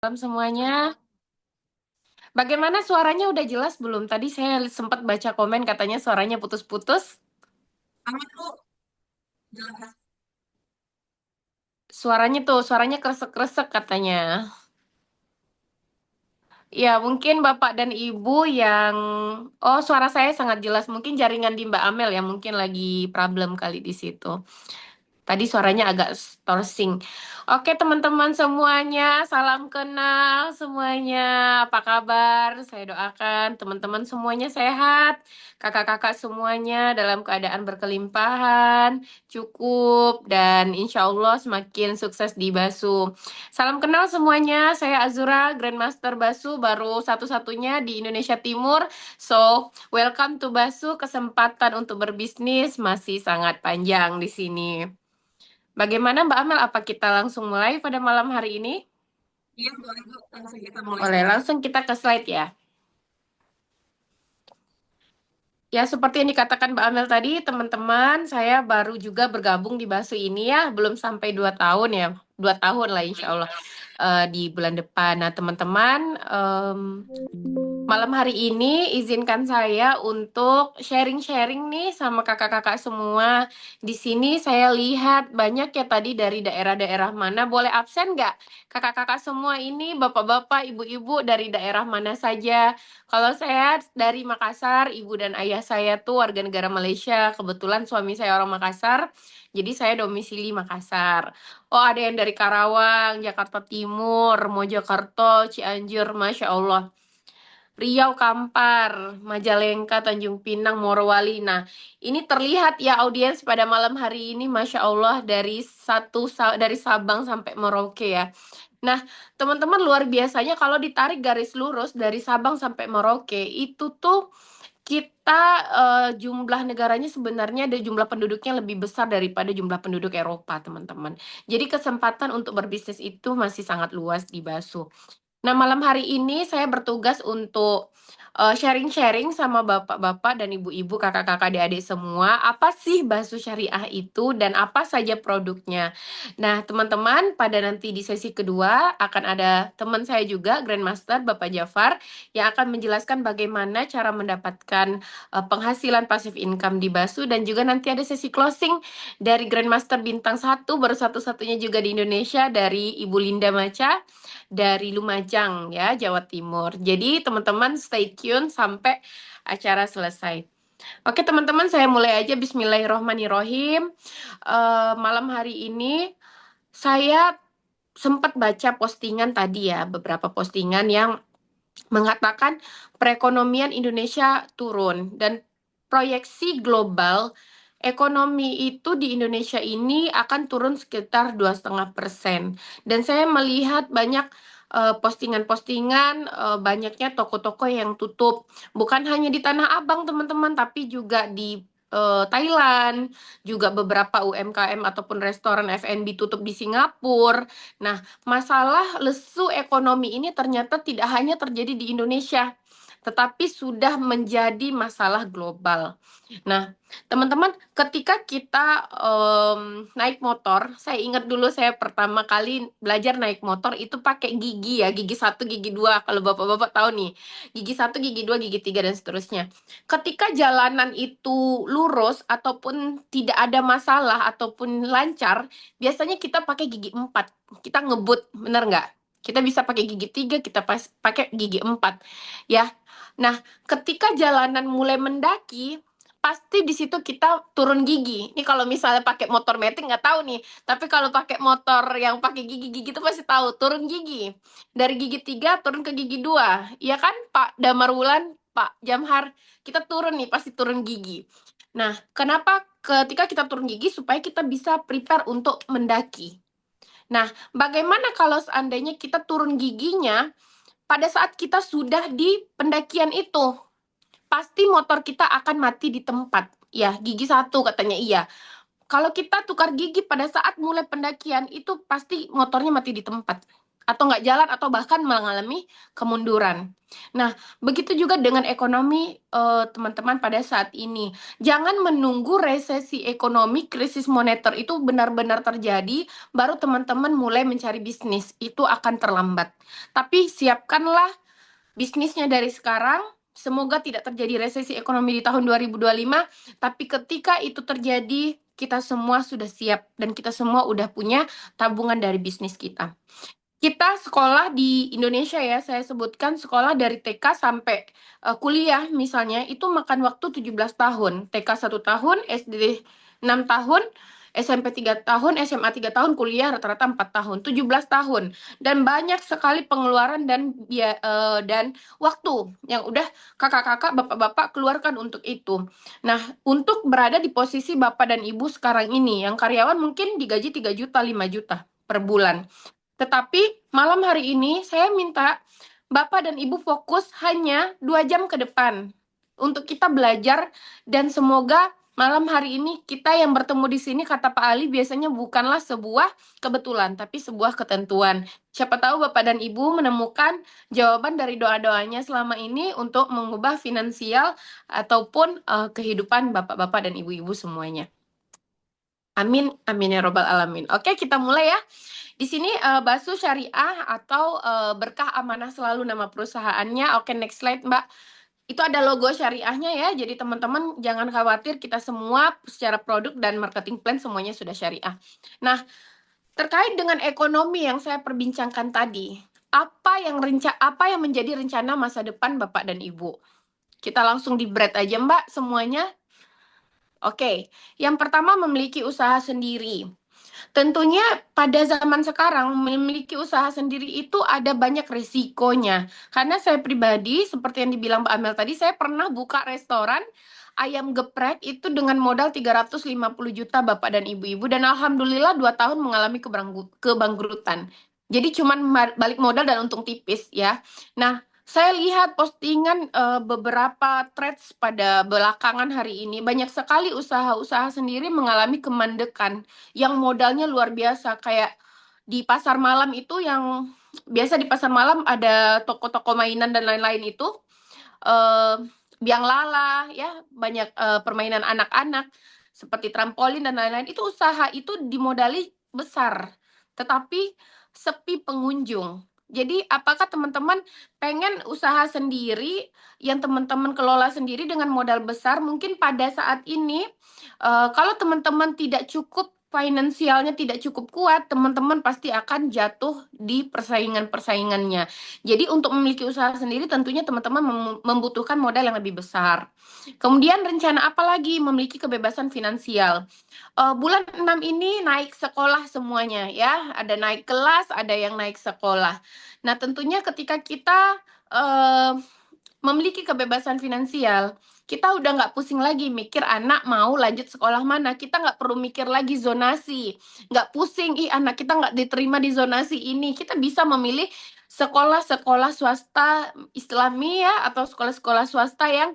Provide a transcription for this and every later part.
Malam semuanya. Bagaimana suaranya udah jelas belum? Tadi saya sempat baca komen katanya suaranya putus-putus. Aman kok, jelas. Suaranya kresek-kresek katanya. Ya, mungkin Bapak dan Ibu yang... Oh, suara saya sangat jelas. Mungkin jaringan di Mbak Amel ya, mungkin lagi problem kali di situ. Tadi suaranya agak torsing. Oke, teman-teman semuanya, salam kenal semuanya. Apa kabar? Saya doakan teman-teman semuanya sehat. Kakak-kakak semuanya dalam keadaan berkelimpahan, cukup, dan insya Allah semakin sukses di Basu. Salam kenal semuanya. Saya Azura, Grandmaster Basu, baru satu-satunya di Indonesia Timur. So, welcome to Basu. Kesempatan untuk berbisnis masih sangat panjang di sini. Bagaimana Mbak Amel? Apa kita langsung mulai pada malam hari ini? Iya, boleh Bu. Langsung kita mulai Boleh, saja. langsung kita ke slide ya. Ya, seperti yang dikatakan Mbak Amel tadi, teman-teman, saya baru juga bergabung di Basu ini ya, belum sampai 2 tahun ya. 2 tahun lah insya Allah di bulan depan. Nah, teman-teman, malam hari ini izinkan saya untuk sharing-sharing nih sama kakak-kakak semua. Di sini saya lihat banyak ya tadi dari daerah-daerah mana. Boleh absen nggak? Kakak-kakak semua ini, bapak-bapak, ibu-ibu dari daerah mana saja? Kalau saya dari Makassar, ibu dan ayah saya tuh warga negara Malaysia. Kebetulan suami saya orang Makassar, jadi saya domisili Makassar. Oh, ada yang dari Karawang, Jakarta Timur, Mojokerto, Cianjur, Masya Allah. Riau, Kampar, Majalengka, Tanjung Pinang, Morowali. Nah, ini terlihat ya audiens pada malam hari ini, Masya Allah, dari Sabang sampai Merauke ya. Nah, teman-teman luar biasanya kalau ditarik garis lurus dari Sabang sampai Merauke, itu tuh kita jumlah negaranya sebenarnya ada jumlah penduduknya lebih besar daripada jumlah penduduk Eropa, teman-teman. Jadi kesempatan untuk berbisnis itu masih sangat luas di Basu. Nah, malam hari ini saya bertugas untuk sharing-sharing sama bapak-bapak dan ibu-ibu, kakak-kakak, adik-adik semua, apa sih Basu Syariah itu dan apa saja produknya. Nah, teman-teman, pada nanti di sesi kedua akan ada teman saya juga, Grandmaster Bapak Jafar, yang akan menjelaskan bagaimana cara mendapatkan penghasilan pasif income di Basu dan juga nanti ada sesi closing dari Grandmaster Bintang 1, baru satu-satunya juga di Indonesia, dari Ibu Linda Maca dari Lumajang ya, Jawa Timur. Jadi teman-teman stay tune sampai acara selesai. Oke teman-teman, saya mulai aja. Bismillahirrohmanirrohim. Malam hari ini saya sempat baca postingan tadi ya, beberapa postingan yang mengatakan perekonomian Indonesia turun dan proyeksi global ekonomi itu di Indonesia ini akan turun sekitar 2,5%. Dan saya melihat banyak postingan-postingan, banyaknya toko-toko yang tutup. Bukan hanya di Tanah Abang, teman-teman, tapi juga di Thailand, juga beberapa UMKM ataupun restoran F&B tutup di Singapura. Nah, masalah lesu ekonomi ini ternyata tidak hanya terjadi di Indonesia, tetapi sudah menjadi masalah global. Nah, teman-teman, ketika kita naik motor, saya ingat dulu saya pertama kali belajar naik motor itu pakai gigi ya, gigi satu, gigi dua. Kalau bapak-bapak tahu nih, gigi satu, gigi dua, gigi tiga, dan seterusnya. Ketika jalanan itu lurus ataupun tidak ada masalah ataupun lancar, biasanya kita pakai gigi empat. Kita ngebut, bener nggak? Kita bisa pakai gigi tiga, kita pakai gigi empat. Ya, nah ketika jalanan mulai mendaki, pasti di situ kita turun gigi. Ini kalau misalnya pakai motor metik nggak tahu nih, tapi kalau pakai motor yang pakai gigi-gigi itu pasti tahu turun gigi. Dari gigi tiga turun ke gigi dua, iya kan Pak Damar Wulan, Pak Jamhar, kita turun nih pasti turun gigi. Nah, kenapa ketika kita turun gigi supaya kita bisa prepare untuk mendaki. Nah, bagaimana kalau seandainya kita turun giginya pada saat kita sudah di pendakian itu? Pasti motor kita akan mati di tempat. Ya, gigi satu katanya iya. Kalau kita tukar gigi pada saat mulai pendakian, itu pasti motornya mati di tempat. atau nggak jalan atau bahkan mengalami kemunduran. Nah, begitu juga dengan ekonomi teman-teman pada saat ini. Jangan menunggu resesi ekonomi, krisis moneter itu benar-benar terjadi, baru teman-teman mulai mencari bisnis. Itu akan terlambat. Tapi siapkanlah bisnisnya dari sekarang. Semoga tidak terjadi resesi ekonomi di tahun 2025, tapi ketika itu terjadi, kita semua sudah siap dan kita semua udah punya tabungan dari bisnis kita. Kita sekolah di Indonesia ya, saya sebutkan sekolah dari TK sampai kuliah misalnya, itu makan waktu 17 tahun. TK 1 tahun, SD 6 tahun, SMP 3 tahun, SMA 3 tahun, kuliah rata-rata 4 tahun, 17 tahun. Dan banyak sekali pengeluaran dan waktu yang udah kakak-kakak, bapak-bapak keluarkan untuk itu. Nah, untuk berada di posisi bapak dan ibu sekarang ini, yang karyawan mungkin digaji 3 juta, 5 juta per bulan. Tetapi malam hari ini saya minta Bapak dan Ibu fokus hanya 2 jam ke depan untuk kita belajar, dan semoga malam hari ini kita yang bertemu di sini, kata Pak Ali, biasanya bukanlah sebuah kebetulan tapi sebuah ketentuan. Siapa tahu Bapak dan Ibu menemukan jawaban dari doa-doanya selama ini untuk mengubah finansial ataupun kehidupan Bapak-bapak dan Ibu-ibu semuanya. Amin, amin ya robbal alamin. Oke, kita mulai ya. Di sini Basu Syariah atau Berkah Amanah Selalu nama perusahaannya. Oke, next slide, Mbak. Itu ada logo syariahnya ya. Jadi teman-teman jangan khawatir, kita semua secara produk dan marketing plan semuanya sudah syariah. Nah, terkait dengan ekonomi yang saya perbincangkan tadi, apa yang menjadi rencana masa depan Bapak dan Ibu? Kita langsung di bread aja, Mbak, semuanya. Oke, yang pertama memiliki usaha sendiri. Tentunya pada zaman sekarang memiliki usaha sendiri itu ada banyak risikonya. Karena saya pribadi, seperti yang dibilang Mbak Amel tadi, saya pernah buka restoran ayam geprek itu dengan modal 350 juta Bapak dan Ibu-ibu. Dan Alhamdulillah 2 tahun mengalami kebangkrutan. Jadi cuman balik modal dan untung tipis ya. Nah, saya lihat postingan beberapa threads pada belakangan hari ini. Banyak sekali usaha-usaha sendiri mengalami kemandekan yang modalnya luar biasa, kayak di pasar malam itu, yang biasa di pasar malam ada toko-toko mainan dan lain-lain itu, eh, biang lala ya, banyak permainan anak-anak seperti trampolin dan lain-lain, itu usaha itu dimodali besar tetapi sepi pengunjung. Jadi apakah teman-teman pengen usaha sendiri yang teman-teman kelola sendiri dengan modal besar? Mungkin pada saat ini kalau teman-teman tidak cukup finansialnya, tidak cukup kuat, teman-teman pasti akan jatuh di persaingan-persaingannya. Jadi untuk memiliki usaha sendiri tentunya teman-teman membutuhkan modal yang lebih besar. Kemudian rencana apa lagi? Memiliki kebebasan finansial. Bulan 6 ini naik sekolah semuanya ya. Ada naik kelas, ada yang naik sekolah. Nah, tentunya ketika kita uh, memiliki kebebasan finansial, kita udah nggak pusing lagi mikir anak mau lanjut sekolah mana. Kita nggak perlu mikir lagi zonasi. Nggak pusing, ih anak kita nggak diterima di zonasi ini. Kita bisa memilih sekolah-sekolah swasta Islami ya, atau sekolah-sekolah swasta yang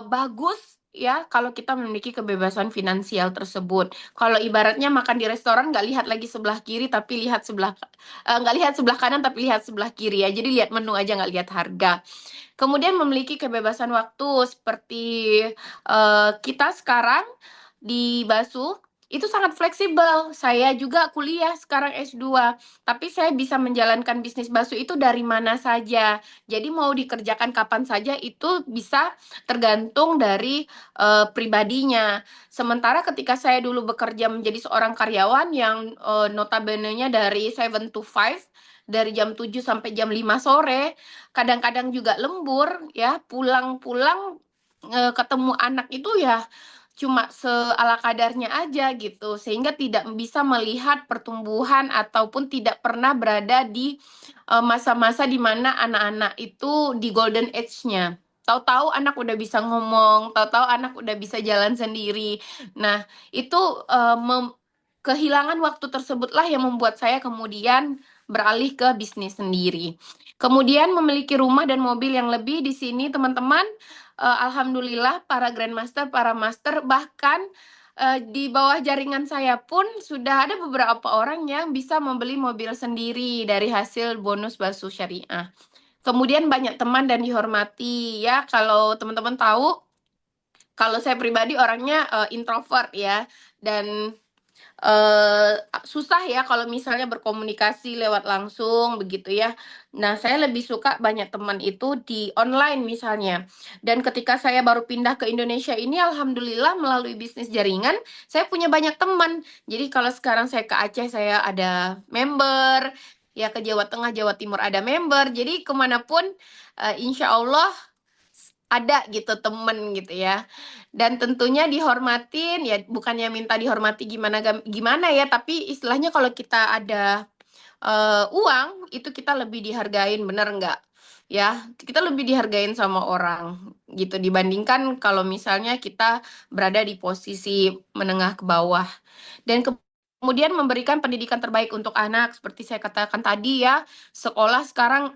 bagus ya, kalau kita memiliki kebebasan finansial tersebut. Kalau ibaratnya makan di restoran, nggak lihat lagi sebelah kiri, tapi lihat nggak lihat sebelah kanan, tapi lihat sebelah kiri ya. Jadi lihat menu aja, nggak lihat harga. Kemudian memiliki kebebasan waktu seperti kita sekarang di Basu itu sangat fleksibel. Saya juga kuliah sekarang S2, tapi saya bisa menjalankan bisnis Basu itu dari mana saja. Jadi mau dikerjakan kapan saja itu bisa tergantung dari pribadinya. Sementara ketika saya dulu bekerja menjadi seorang karyawan yang notabene-nya dari 7 to 5, dari jam 7 sampai jam 5 sore, kadang-kadang juga lembur ya, pulang-pulang ketemu anak itu ya cuma seala kadarnya aja gitu, sehingga tidak bisa melihat pertumbuhan ataupun tidak pernah berada di masa-masa di mana anak-anak itu di golden age-nya. Tahu-tahu anak udah bisa ngomong, tahu-tahu anak udah bisa jalan sendiri. Nah, itu kehilangan waktu tersebutlah yang membuat saya kemudian beralih ke bisnis sendiri. Kemudian memiliki rumah dan mobil yang lebih di sini, teman-teman. Alhamdulillah para grandmaster, para master, bahkan Di bawah jaringan saya pun sudah ada beberapa orang yang bisa membeli mobil sendiri dari hasil bonus Basu Syariah. Kemudian banyak teman dan dihormati ya. Kalau teman-teman tahu, kalau saya pribadi orangnya introvert ya, dan eh susah ya kalau misalnya berkomunikasi lewat langsung begitu ya. Nah, saya lebih suka banyak teman itu di online misalnya. Dan ketika saya baru pindah ke Indonesia ini, alhamdulillah melalui bisnis jaringan, saya punya banyak teman. Jadi kalau sekarang saya ke Aceh, saya ada member. Ya ke Jawa Tengah, Jawa Timur ada member. Jadi kemanapun, insya Allah ada gitu temen gitu ya. Dan tentunya dihormatin ya, bukannya minta dihormati gimana gimana ya, tapi istilahnya kalau kita ada uang itu kita lebih dihargain, bener nggak? Ya, kita lebih dihargain sama orang gitu dibandingkan kalau misalnya kita berada di posisi menengah ke bawah. Dan kemudian memberikan pendidikan terbaik untuk anak seperti saya katakan tadi ya. Sekolah sekarang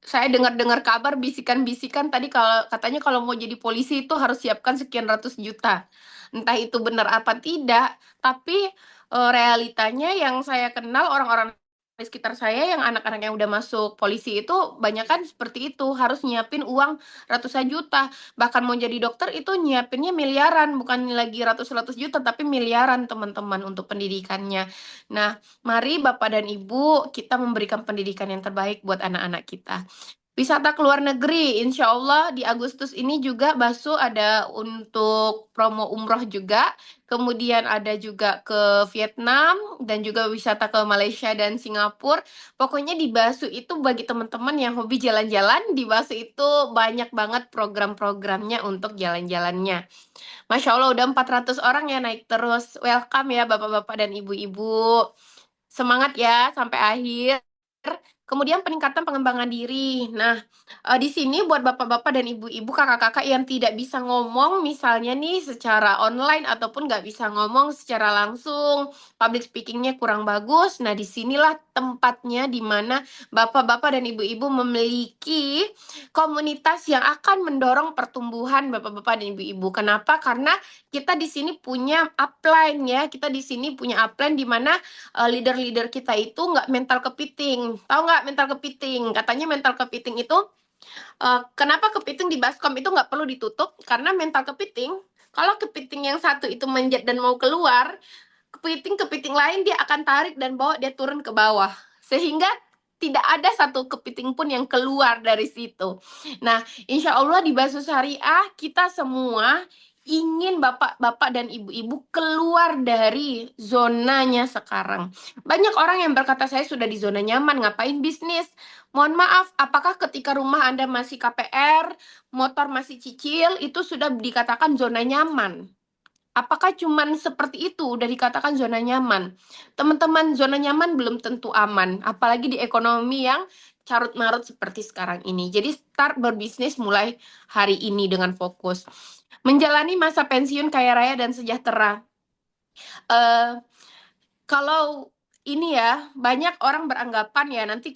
saya dengar-dengar kabar bisikan-bisikan tadi kalau katanya kalau mau jadi polisi itu harus siapkan sekian ratus juta. Entah itu benar apa tidak, tapi realitanya yang saya kenal orang-orang di sekitar saya yang anak-anak yang udah masuk polisi itu banyak kan seperti itu, harus nyiapin uang ratusan juta. Bahkan mau jadi dokter itu nyiapinnya miliaran, bukan lagi ratus-ratus juta tapi miliaran teman-teman untuk pendidikannya. Nah, mari Bapak dan Ibu kita memberikan pendidikan yang terbaik buat anak-anak kita. Wisata ke luar negeri, insya Allah di Agustus ini juga Basu ada untuk promo umroh juga. Kemudian ada juga ke Vietnam dan juga wisata ke Malaysia dan Singapura. Pokoknya di Basu itu bagi teman-teman yang hobi jalan-jalan, di Basu itu banyak banget program-programnya untuk jalan-jalannya. Masya Allah udah 400 orang ya naik terus. Welcome ya Bapak-Bapak dan Ibu-Ibu. Semangat ya sampai akhir. Kemudian peningkatan pengembangan diri. Nah, di sini buat bapak-bapak dan ibu-ibu, kakak-kakak yang tidak bisa ngomong, misalnya nih secara online ataupun nggak bisa ngomong secara langsung, public speakingnya kurang bagus. Nah, disinilah tempatnya di mana bapak-bapak dan ibu-ibu memiliki komunitas yang akan mendorong pertumbuhan bapak-bapak dan ibu-ibu. Kenapa? Karena kita di sini punya upline ya. Kita di sini punya upline di mana leader-leader kita itu nggak mental kepiting. Tahu nggak mental kepiting? Katanya mental kepiting itu, kenapa kepiting di baskom itu nggak perlu ditutup? Karena mental kepiting, kalau kepiting yang satu itu manjat dan mau keluar, kepiting-kepiting lain dia akan tarik dan bawa dia turun ke bawah. Sehingga tidak ada satu kepiting pun yang keluar dari situ. Nah, insya Allah di Basu Syariah kita semua ingin bapak-bapak dan ibu-ibu keluar dari zonanya sekarang. Banyak orang yang berkata saya sudah di zona nyaman, ngapain bisnis? Mohon maaf, apakah ketika rumah Anda masih KPR, motor masih cicil, itu sudah dikatakan zona nyaman? Apakah cuman seperti itu udah dikatakan zona nyaman? Teman-teman, zona nyaman belum tentu aman, apalagi di ekonomi yang carut-marut seperti sekarang ini. Jadi start berbisnis mulai hari ini dengan fokus. Menjalani masa pensiun kaya raya dan sejahtera. Eh, Kalau ini ya, banyak orang beranggapan ya, nanti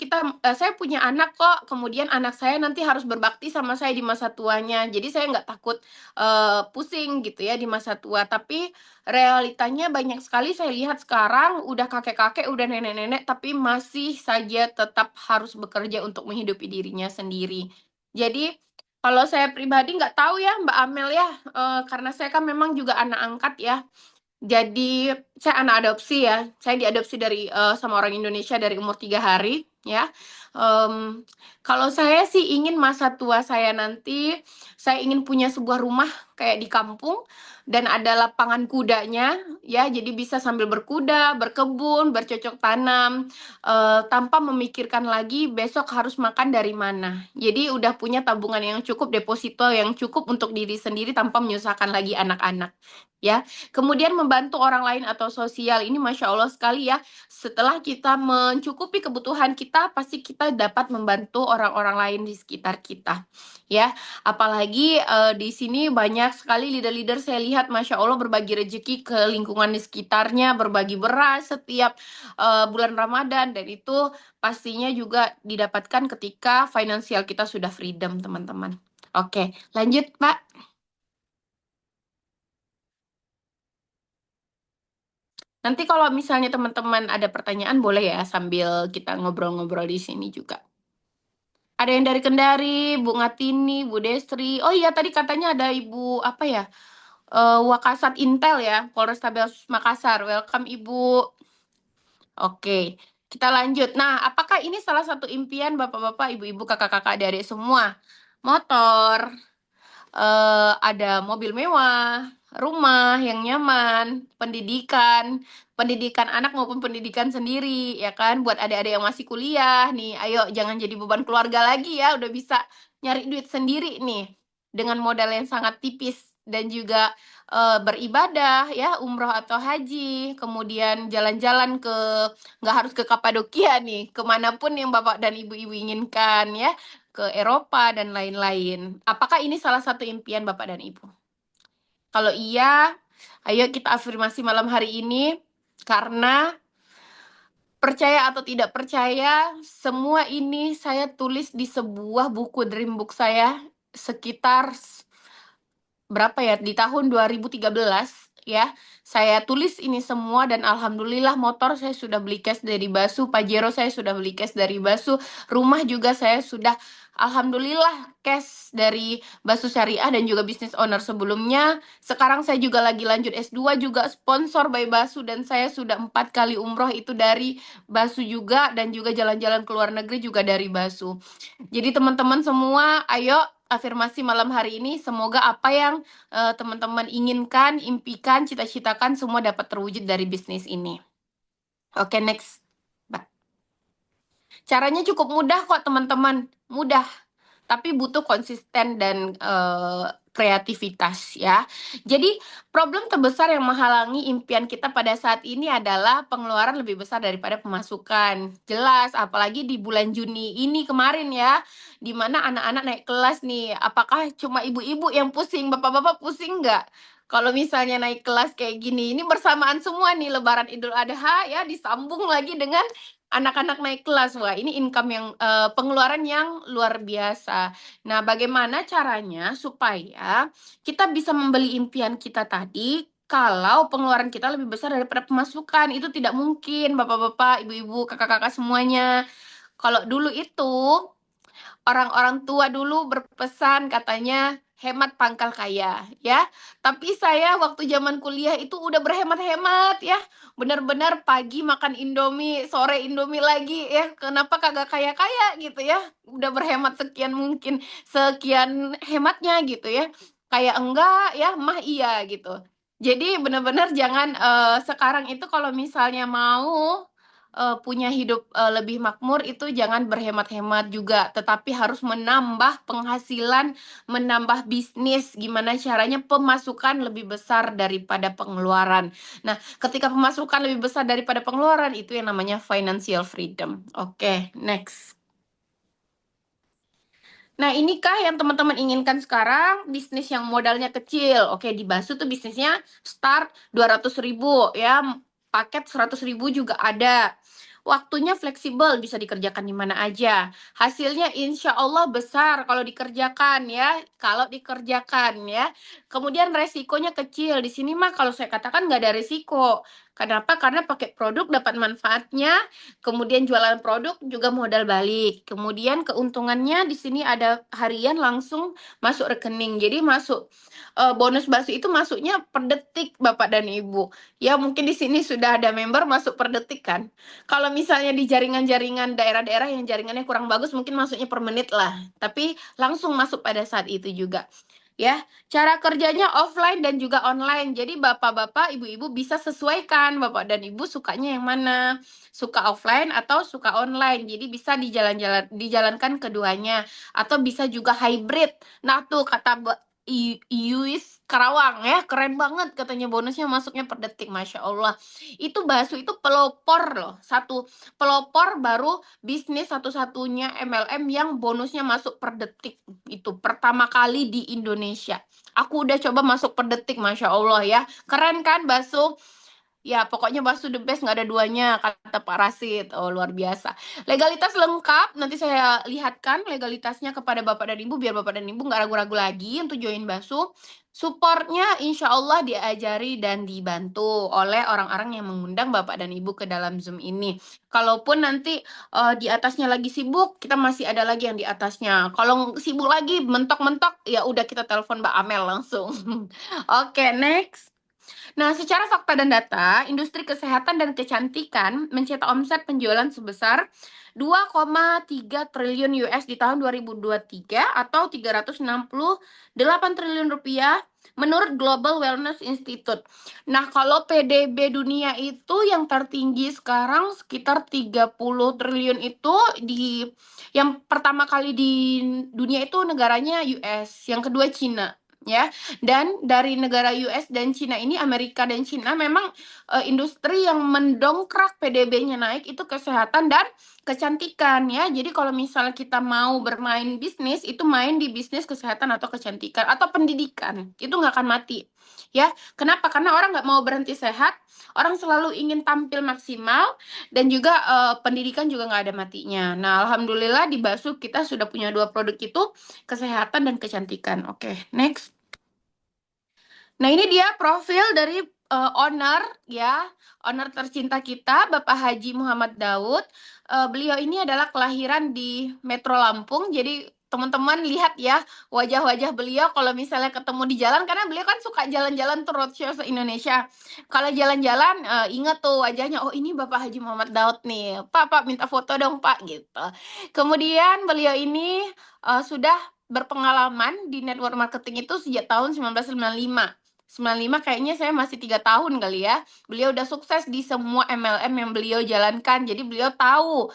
saya punya anak kok, kemudian anak saya nanti harus berbakti sama saya di masa tuanya. Jadi saya nggak takut pusing gitu ya di masa tua. Tapi realitanya banyak sekali saya lihat sekarang udah kakek-kakek, udah nenek-nenek, tapi masih saja tetap harus bekerja untuk menghidupi dirinya sendiri. Jadi kalau saya pribadi nggak tahu ya Mbak Amel ya, karena saya kan memang juga anak angkat ya. Jadi saya anak adopsi ya. Saya diadopsi dari sama orang Indonesia dari umur 3 hari ya. Kalau saya sih ingin masa tua saya nanti, saya ingin punya sebuah rumah kayak di kampung dan ada lapangan kudanya ya. Jadi bisa sambil berkuda, berkebun, bercocok tanam tanpa memikirkan lagi besok harus makan dari mana. Jadi udah punya tabungan yang cukup, deposito yang cukup untuk diri sendiri tanpa menyusahkan lagi anak-anak ya. Kemudian membantu orang lain atau sosial ini Masya Allah sekali ya. Setelah kita mencukupi kebutuhan kita, pasti kita dapat membantu orang-orang lain di sekitar kita. Ya, apalagi di sini banyak sekali leader-leader saya lihat Masya Allah berbagi rezeki ke lingkungan di sekitarnya, berbagi beras setiap bulan Ramadan dan itu pastinya juga didapatkan ketika finansial kita sudah freedom, teman-teman. Oke, lanjut, Pak. Nanti kalau misalnya teman-teman ada pertanyaan boleh ya sambil kita ngobrol-ngobrol di sini juga. Ada yang dari Kendari, Bu Ngatini, Bu Destri. Oh iya tadi katanya ada Ibu apa ya? Wakasat Intel ya, Polrestabes Makassar. Welcome Ibu. Oke, kita lanjut. Nah, apakah ini salah satu impian Bapak-bapak, Ibu-ibu, kakak-kakak, adik-adik semua? Motor, ada mobil mewah, rumah yang nyaman, pendidikan, pendidikan anak maupun pendidikan sendiri, ya kan? Buat adik-adik yang masih kuliah nih, ayo jangan jadi beban keluarga lagi ya, udah bisa nyari duit sendiri nih dengan modal yang sangat tipis dan juga beribadah ya, umroh atau haji, kemudian jalan-jalan ke nggak harus ke Kapadokia nih, kemanapun yang Bapak dan Ibu-ibu inginkan ya ke Eropa dan lain-lain. Apakah ini salah satu impian Bapak dan Ibu? Kalau iya, ayo kita afirmasi malam hari ini karena percaya atau tidak percaya, semua ini saya tulis di sebuah buku Dream Book saya sekitar berapa ya di tahun 2013 ya saya tulis ini semua dan alhamdulillah motor saya sudah beli cash dari Basu, Pajero saya sudah beli cash dari Basu, rumah juga saya sudah alhamdulillah cash dari Basu Syariah dan juga business owner sebelumnya. Sekarang saya juga lagi lanjut S2 juga sponsor by Basu dan saya sudah 4 kali umroh itu dari Basu juga dan juga jalan-jalan ke luar negeri juga dari Basu. Jadi teman-teman semua, ayo afirmasi malam hari ini semoga apa yang teman-teman inginkan, impikan, cita-citakan semua dapat terwujud dari bisnis ini. Oke, next. Caranya cukup mudah kok teman-teman, mudah. Tapi butuh konsisten dan kreativitas ya. Jadi problem terbesar yang menghalangi impian kita pada saat ini adalah pengeluaran lebih besar daripada pemasukan. Jelas, apalagi di bulan Juni ini kemarin ya, di mana anak-anak naik kelas nih. Apakah cuma ibu-ibu yang pusing, bapak-bapak pusing nggak? Kalau misalnya naik kelas kayak gini, ini bersamaan semua nih Lebaran Idul Adha ya, disambung lagi dengan anak-anak naik kelas. Wah, ini income yang pengeluaran yang luar biasa. Nah, bagaimana caranya supaya kita bisa membeli impian kita tadi kalau pengeluaran kita lebih besar daripada pemasukan? Itu tidak mungkin, Bapak-bapak, Ibu-ibu, kakak-kakak semuanya. Kalau dulu itu orang-orang tua dulu berpesan katanya hemat pangkal kaya ya. Tapi saya waktu zaman kuliah itu udah berhemat-hemat ya. Benar-benar pagi makan Indomie, sore Indomie lagi ya. Kenapa kagak kaya-kaya gitu ya? Udah berhemat sekian mungkin, sekian hematnya gitu ya. Kayak enggak ya, mah iya gitu. Jadi benar-benar jangan sekarang itu kalau misalnya mau punya hidup lebih makmur itu jangan berhemat-hemat juga, tetapi harus menambah penghasilan, menambah bisnis. Gimana caranya pemasukan lebih besar daripada pengeluaran. Nah, ketika pemasukan lebih besar daripada pengeluaran itu yang namanya financial freedom. Oke, next. Nah, inikah yang teman-teman inginkan sekarang? Bisnis yang modalnya kecil. Oke, di Basu tuh bisnisnya start 200.000 ya. Paket 100.000 juga ada. Waktunya fleksibel, bisa dikerjakan di mana aja. Hasilnya insya Allah besar kalau dikerjakan ya. Kalau dikerjakan ya. Kemudian resikonya kecil. Di sini mah kalau saya katakan nggak ada resiko. Kenapa? Karena pakai produk dapat manfaatnya, kemudian jualan produk juga modal balik. Kemudian keuntungannya di sini ada harian langsung masuk rekening. Jadi masuk bonus Basu itu masuknya per detik Bapak dan Ibu. Ya mungkin di sini sudah ada member masuk per detik kan. Kalau misalnya di jaringan-jaringan daerah-daerah yang jaringannya kurang bagus mungkin masuknya per menit lah. Tapi langsung masuk pada saat itu juga. Ya, cara kerjanya offline dan juga online. Jadi bapak-bapak, ibu-ibu bisa sesuaikan bapak dan ibu sukanya yang mana. Suka offline atau suka online. Jadi bisa dijalankan keduanya atau bisa juga hybrid. Nah, tuh kata Iuis Karawang ya, keren banget katanya bonusnya masuknya per detik, Masya Allah. Itu Basu itu pelopor loh, satu pelopor baru bisnis satu-satunya MLM yang bonusnya masuk per detik. Itu pertama kali di Indonesia. Aku udah coba masuk per detik, Masya Allah ya. Keren kan Basu? Ya, pokoknya bakso the best, nggak ada duanya, kata Pak Rasid. Oh, luar biasa. Legalitas lengkap, nanti saya lihatkan legalitasnya kepada Bapak dan Ibu, biar Bapak dan Ibu nggak ragu-ragu lagi untuk join bakso. Supportnya insya Allah diajari dan dibantu oleh orang-orang yang mengundang Bapak dan Ibu ke dalam Zoom ini. Kalaupun nanti di atasnya lagi sibuk, kita masih ada lagi yang di atasnya. Kalau sibuk lagi, mentok-mentok, ya udah kita telepon Mbak Amel langsung. Oke, next. Nah, secara fakta dan data, industri kesehatan dan kecantikan mencetak omset penjualan sebesar 2,3 triliun US di tahun 2023 atau 368 triliun rupiah menurut Global Wellness Institute. Nah, kalau PDB dunia itu yang tertinggi sekarang sekitar 30 triliun itu di yang pertama kali di dunia itu negaranya US, yang kedua Cina, ya. Dan dari negara US dan Cina ini, Amerika dan Cina memang industri yang mendongkrak PDB-nya naik itu kesehatan dan kecantikan, ya. Jadi kalau misalnya kita mau bermain bisnis, itu main di bisnis kesehatan atau kecantikan atau pendidikan, itu nggak akan mati, ya. Kenapa? Karena orang nggak mau berhenti sehat, orang selalu ingin tampil maksimal, dan juga pendidikan juga nggak ada matinya. Nah, alhamdulillah di Basu kita sudah punya dua produk itu, kesehatan dan kecantikan. Oke, next. Nah, ini dia profil dari owner, ya, owner tercinta kita, Bapak Haji Muhammad Daud. Beliau ini adalah kelahiran di Metro Lampung, jadi teman-teman lihat ya wajah-wajah beliau kalau misalnya ketemu di jalan, karena beliau kan suka jalan-jalan tuh roadshow se-Indonesia. Kalau jalan-jalan ingat tuh wajahnya, oh ini Bapak Haji Muhammad Daud nih, Pak minta foto dong Pak, gitu. Kemudian beliau ini sudah berpengalaman di network marketing itu sejak tahun 1995. 95 kayaknya saya masih 3 tahun kali ya. Beliau udah sukses di semua MLM yang beliau jalankan. Jadi beliau tahu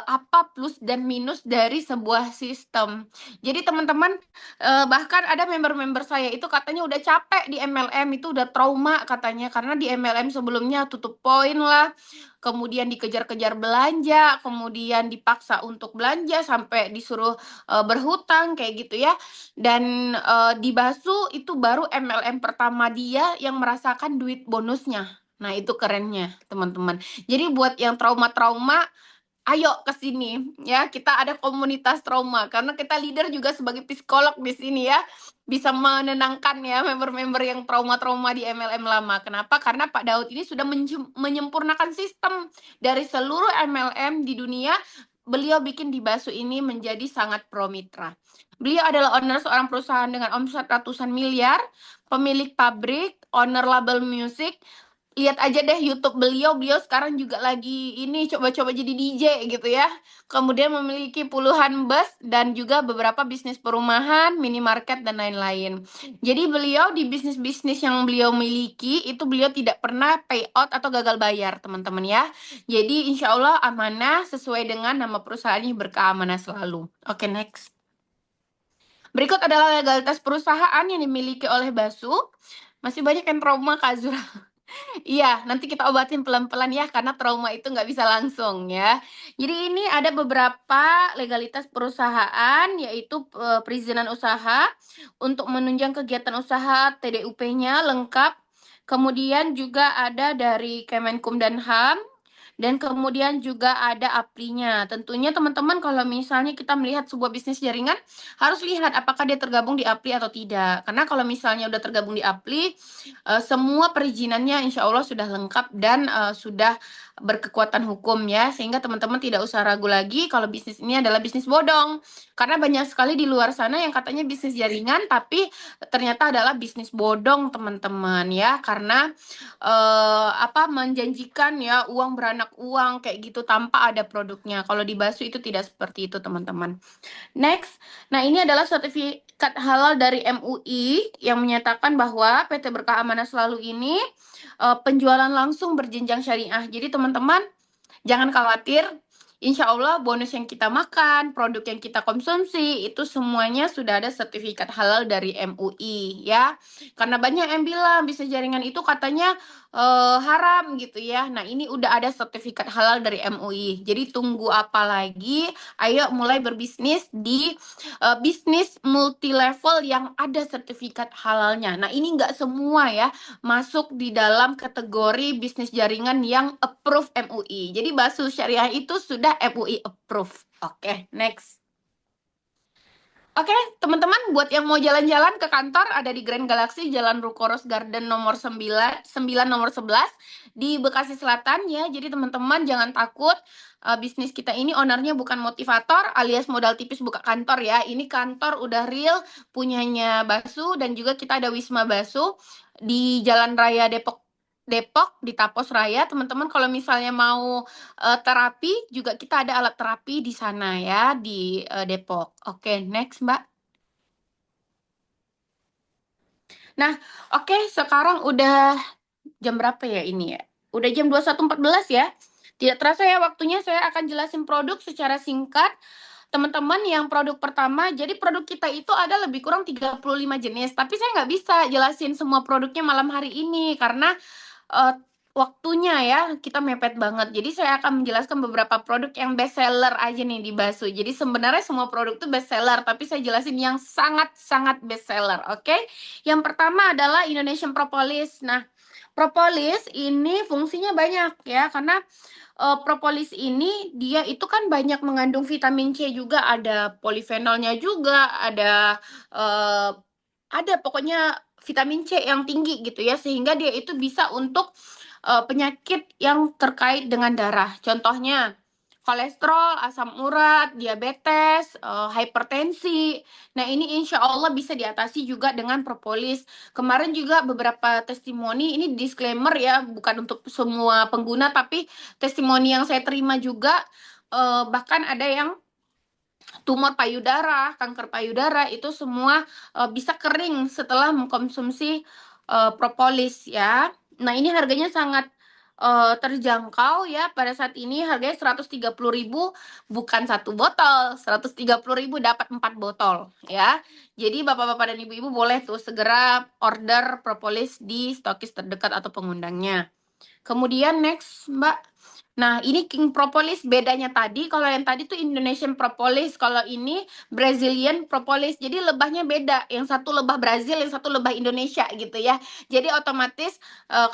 apa plus dan minus dari sebuah sistem. Jadi teman-teman, bahkan ada member-member saya itu katanya udah capek di MLM, itu udah trauma katanya, karena di MLM sebelumnya tutup poin lah, kemudian dikejar-kejar belanja, kemudian dipaksa untuk belanja sampai disuruh berhutang kayak gitu ya. Dan di Basu itu baru MLM pertama dia yang merasakan duit bonusnya. Nah, itu kerennya, teman-teman. Jadi buat yang trauma-trauma, ayo ke sini ya. Kita ada komunitas trauma karena kita leader juga sebagai psikolog di sini ya. Bisa menenangkan ya member-member yang trauma-trauma di MLM lama. Kenapa? Karena Pak Daud ini sudah menyempurnakan sistem dari seluruh MLM di dunia. Beliau bikin di Basu ini menjadi sangat pro mitra. Beliau adalah owner seorang perusahaan dengan omset ratusan miliar, pemilik pabrik, owner label musik. Lihat aja deh YouTube beliau, beliau sekarang juga lagi ini coba-coba jadi DJ gitu ya. Kemudian memiliki puluhan bus dan juga beberapa bisnis perumahan, minimarket dan lain-lain. Jadi beliau di bisnis-bisnis yang beliau miliki itu beliau tidak pernah payout atau gagal bayar, teman-teman ya. Jadi insya Allah amanah sesuai dengan nama perusahaannya, berkeamanan selalu. Oke, next. Berikut adalah legalitas perusahaan yang dimiliki oleh Basu. Masih banyak yang trauma, Kak Zura. Iya, nanti kita obatin pelan-pelan ya, karena trauma itu nggak bisa langsung ya. Jadi ini ada beberapa legalitas perusahaan, yaitu perizinan usaha, untuk menunjang kegiatan usaha, TDUP-nya lengkap. Kemudian juga ada dari Kemenkum dan HAM, dan kemudian juga ada APRI-nya. Tentunya teman-teman kalau misalnya kita melihat sebuah bisnis jaringan, harus lihat apakah dia tergabung di APRI atau tidak. Karena kalau misalnya udah tergabung di APRI, semua perizinannya insya Allah sudah lengkap dan sudah berkekuatan hukum ya. Sehingga teman-teman tidak usah ragu lagi kalau bisnis ini adalah bisnis bodong. Karena banyak sekali di luar sana yang katanya bisnis jaringan, tapi ternyata adalah bisnis bodong teman-teman ya. Karena menjanjikan ya uang beranak uang kayak gitu tanpa ada produknya. Kalau di Basu itu tidak seperti itu, teman-teman. Next. Nah, ini adalah sertifikat halal dari MUI yang menyatakan bahwa PT Berkah Amanah Selalu ini penjualan langsung berjenjang syariah. Jadi teman-teman jangan khawatir, Insya Allah bonus yang kita makan, produk yang kita konsumsi, itu semuanya sudah ada sertifikat halal dari MUI ya. Karena banyak yang bilang bisa jaringan itu katanya haram gitu ya. Nah ini udah ada sertifikat halal dari MUI. Jadi tunggu apa lagi? Ayo mulai berbisnis di bisnis multi level yang ada sertifikat halalnya. Nah ini nggak semua ya masuk di dalam kategori bisnis jaringan yang approve MUI. Jadi Basu Syariah itu sudah MUI approve. Oke, next. Oke, teman-teman, buat yang mau jalan-jalan ke kantor ada di Grand Galaxy Jalan Rukoros Garden nomor 9 nomor 11 di Bekasi Selatan ya. Jadi teman-teman jangan takut. Bisnis kita ini ownernya bukan motivator alias modal tipis buka kantor ya. Ini kantor udah real punyanya Basu dan juga kita ada Wisma Basu di Jalan Raya Depok di Tapos Raya. Teman-teman kalau misalnya mau terapi juga kita ada alat terapi di sana ya di Depok. Oke, next Mbak. Nah, oke sekarang udah jam berapa ya ini ya? Udah jam 21.14 ya. Tidak terasa ya waktunya saya akan jelasin produk secara singkat. Teman-teman yang produk pertama, jadi produk kita itu ada lebih kurang 35 jenis. Tapi saya nggak bisa jelasin semua produknya malam hari ini karena eh, waktunya ya kita mepet banget. Jadi saya akan menjelaskan beberapa produk yang best seller aja nih di Basu. Jadi sebenarnya semua produk itu best seller, tapi saya jelasin yang sangat-sangat best seller, oke? Yang pertama adalah Indonesian Propolis. Nah, propolis ini fungsinya banyak ya, karena propolis ini dia itu kan banyak mengandung vitamin C juga, ada polifenolnya juga, eh, ada pokoknya vitamin C yang tinggi gitu ya, sehingga dia itu bisa untuk penyakit yang terkait dengan darah. Contohnya kolesterol, asam urat, diabetes, hipertensi. Nah, ini insya Allah bisa diatasi juga dengan propolis. Kemarin juga beberapa testimoni, ini disclaimer ya, bukan untuk semua pengguna, tapi testimoni yang saya terima juga, bahkan ada yang tumor payudara, kanker payudara itu semua bisa kering setelah mengkonsumsi propolis ya. Nah, ini harganya sangat terjangkau ya. Pada saat ini harganya 130.000 bukan satu botol, 130.000 dapat 4 botol ya. Jadi Bapak-bapak dan Ibu-ibu boleh tuh segera order propolis di stokis terdekat atau pengundangnya. Kemudian next, Mbak. Nah, ini King Propolis bedanya tadi, kalau yang tadi tuh Indonesian Propolis, kalau ini Brazilian Propolis. Jadi lebahnya beda, yang satu lebah Brazil, yang satu lebah Indonesia gitu ya. Jadi otomatis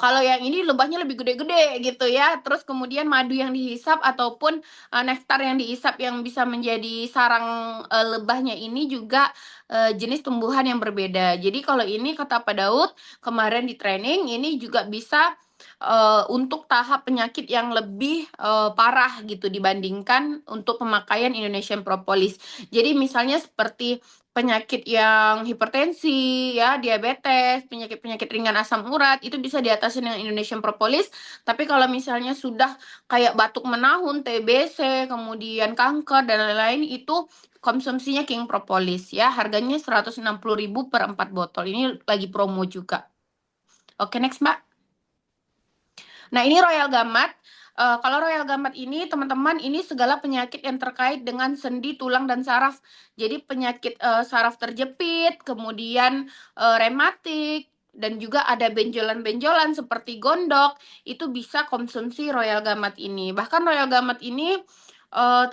kalau yang ini lebahnya lebih gede-gede gitu ya. Terus kemudian madu yang dihisap ataupun nektar yang dihisap yang bisa menjadi sarang lebahnya ini juga jenis tumbuhan yang berbeda. Jadi kalau ini kata Pak Daud kemarin di training, ini juga bisa untuk tahap penyakit yang lebih parah gitu dibandingkan untuk pemakaian Indonesian Propolis. Jadi misalnya seperti penyakit yang hipertensi, ya, diabetes, penyakit-penyakit ringan asam urat itu bisa diatasi dengan Indonesian Propolis. Tapi kalau misalnya sudah kayak batuk menahun, TBC, kemudian kanker dan lain-lain itu konsumsinya King Propolis ya. Harganya 160.000 per 4 botol. Ini lagi promo juga. Oke, next, Mbak. Nah, ini Royal Gamat. Kalau Royal Gamat ini, teman-teman, ini segala penyakit yang terkait dengan sendi, tulang, dan saraf. Jadi penyakit saraf terjepit, kemudian rematik, dan juga ada benjolan-benjolan seperti gondok, itu bisa konsumsi Royal Gamat ini. Bahkan Royal Gamat ini,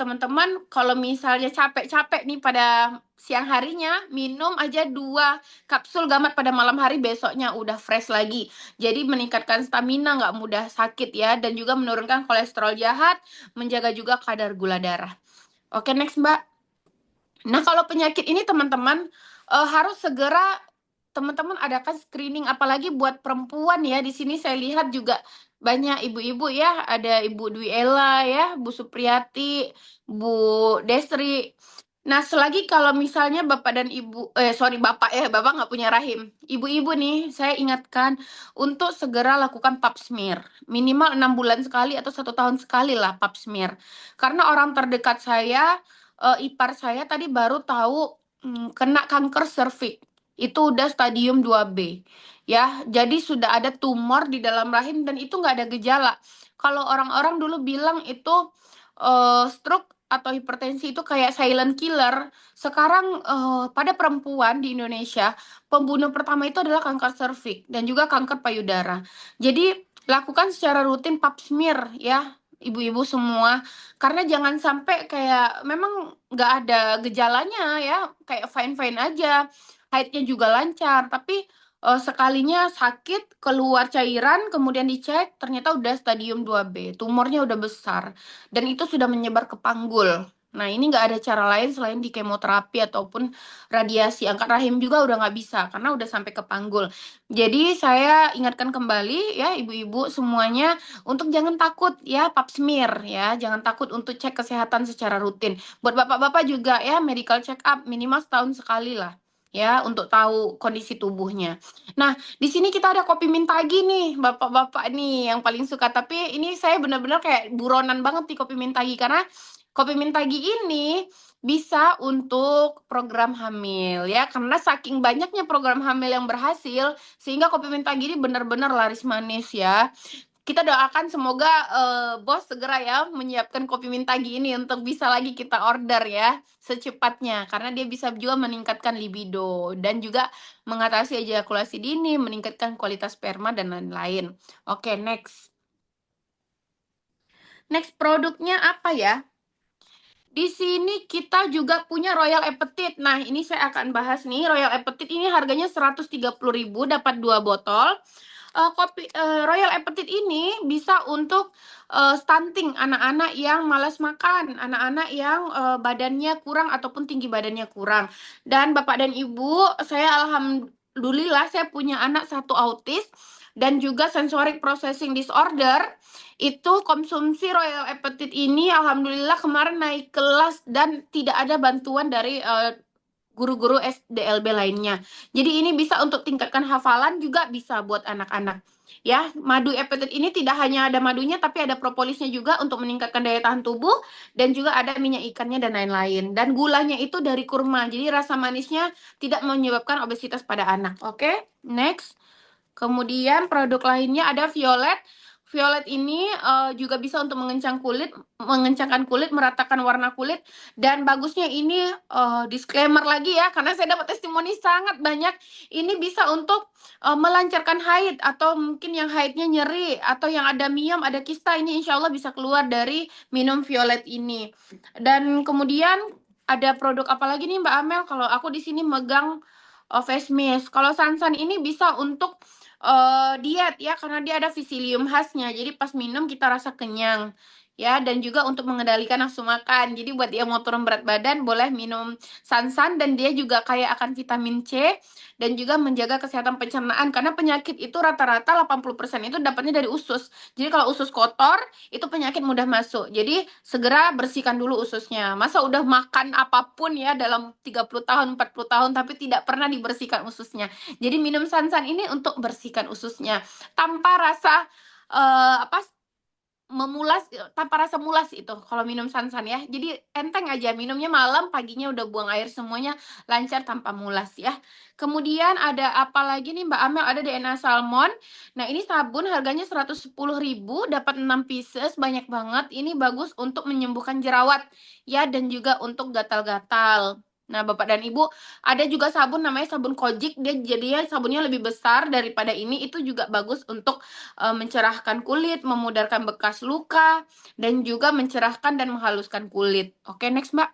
teman-teman, kalau misalnya capek-capek nih pada siang harinya, minum aja 2 kapsul Gamat pada malam hari, besoknya udah fresh lagi. Jadi meningkatkan stamina, nggak mudah sakit ya, dan juga menurunkan kolesterol jahat, menjaga juga kadar gula darah. Oke, next Mbak. Nah, kalau penyakit ini teman-teman harus segera teman-teman adakan screening, apalagi buat perempuan ya. Di sini saya lihat juga banyak ibu-ibu ya, ada Ibu Dwi Ella ya, Bu Supriyati, Bu Desri. Nah, selagi kalau misalnya Bapak dan Ibu, sorry Bapak ya, Bapak nggak punya rahim. Ibu-ibu nih, saya ingatkan untuk segera lakukan pap smear. Minimal 6 bulan sekali atau 1 tahun sekali lah pap smear. Karena orang terdekat saya, ipar saya tadi baru tahu kena kanker serviks. Itu udah stadium 2B. Ya, jadi sudah ada tumor di dalam rahim dan itu nggak ada gejala. Kalau orang-orang dulu bilang itu stroke atau hipertensi itu kayak silent killer. Sekarang pada perempuan di Indonesia, pembunuh pertama itu adalah kanker serviks dan juga kanker payudara. Jadi lakukan secara rutin pap smear ya, ibu-ibu semua. Karena jangan sampai kayak memang nggak ada gejalanya ya, kayak fine-fine aja. Haidnya juga lancar, tapi sekalinya sakit, keluar cairan, kemudian dicek, ternyata udah stadium 2B, tumornya udah besar, dan itu sudah menyebar ke panggul. Nah, ini nggak ada cara lain selain di kemoterapi ataupun radiasi. Angkat rahim juga udah nggak bisa, karena udah sampai ke panggul. Jadi, saya ingatkan kembali ya, ibu-ibu semuanya, untuk jangan takut ya, pap smear ya, jangan takut untuk cek kesehatan secara rutin. Buat bapak-bapak juga ya, medical check up minimal setahun sekali lah ya, untuk tahu kondisi tubuhnya. Nah, di sini kita ada kopi Mintagi nih, bapak-bapak nih yang paling suka. Tapi ini saya benar-benar kayak buronan banget nih kopi Mintagi, karena kopi Mintagi ini bisa untuk program hamil ya, karena saking banyaknya program hamil yang berhasil sehingga kopi Mintagi ini benar-benar laris manis ya. Kita doakan semoga bos segera ya menyiapkan kopi Mintagi ini untuk bisa lagi kita order ya secepatnya, karena dia bisa juga meningkatkan libido dan juga mengatasi ejakulasi dini, meningkatkan kualitas sperma dan lain-lain. Oke, next. Next produknya apa ya? Di sini kita juga punya Royal Appetit. Nah, ini saya akan bahas nih. Royal Appetit ini harganya 130.000 dapat 2 botol. Royal Appetit ini bisa untuk stunting, anak-anak yang malas makan, anak-anak yang badannya kurang ataupun tinggi badannya kurang. Dan Bapak dan Ibu, saya alhamdulillah saya punya anak satu autis dan juga sensorik processing disorder. Itu konsumsi Royal Appetit ini alhamdulillah kemarin naik kelas dan tidak ada bantuan dari guru-guru SDLB lainnya. Jadi ini bisa untuk tingkatkan hafalan, juga bisa buat anak-anak. Ya, madu Appetit ini tidak hanya ada madunya tapi ada propolisnya juga untuk meningkatkan daya tahan tubuh, dan juga ada minyak ikannya dan lain-lain. Dan gulanya itu dari kurma. Jadi rasa manisnya tidak menyebabkan obesitas pada anak. Oke, next. Kemudian produk lainnya ada Violet. Violet ini juga bisa untuk mengencangkan kulit, meratakan warna kulit. Dan bagusnya ini disclaimer lagi ya, karena saya dapat testimoni sangat banyak. Ini bisa untuk melancarkan haid, atau mungkin yang haidnya nyeri, atau yang ada miom, ada kista, ini insya Allah bisa keluar dari minum Violet ini. Dan kemudian ada produk apa lagi nih Mbak Amel? Kalau aku di sini megang face mist. Kalau Sansan ini bisa untuk diet ya, karena dia ada psyllium khasnya. Jadi pas minum kita rasa kenyang ya, dan juga untuk mengendalikan nafsu makan. Jadi buat yang mau turun berat badan boleh minum Sansan, dan dia juga kaya akan vitamin C dan juga menjaga kesehatan pencernaan, karena penyakit itu rata-rata 80% itu dapatnya dari usus. Jadi kalau usus kotor itu penyakit mudah masuk. Jadi segera bersihkan dulu ususnya. Masa udah makan apapun ya dalam 30 tahun, 40 tahun tapi tidak pernah dibersihkan ususnya. Jadi minum Sansan ini untuk bersihkan ususnya tanpa rasa apa, memulas, tanpa rasa mulas itu kalau minum Sansan ya. Jadi enteng aja, minumnya malam, paginya udah buang air semuanya, lancar tanpa mulas ya. Kemudian ada apa lagi nih Mbak Amel? Ada DNA Salmon. Nah, ini sabun harganya 110.000, dapat 6 pieces, banyak banget. Ini bagus untuk menyembuhkan jerawat ya, dan juga untuk gatal-gatal. Nah, Bapak dan Ibu, ada juga sabun namanya sabun Kojic, dia jadinya sabunnya lebih besar daripada ini, itu juga bagus untuk mencerahkan kulit, memudarkan bekas luka, dan juga mencerahkan dan menghaluskan kulit. Oke, next Mbak.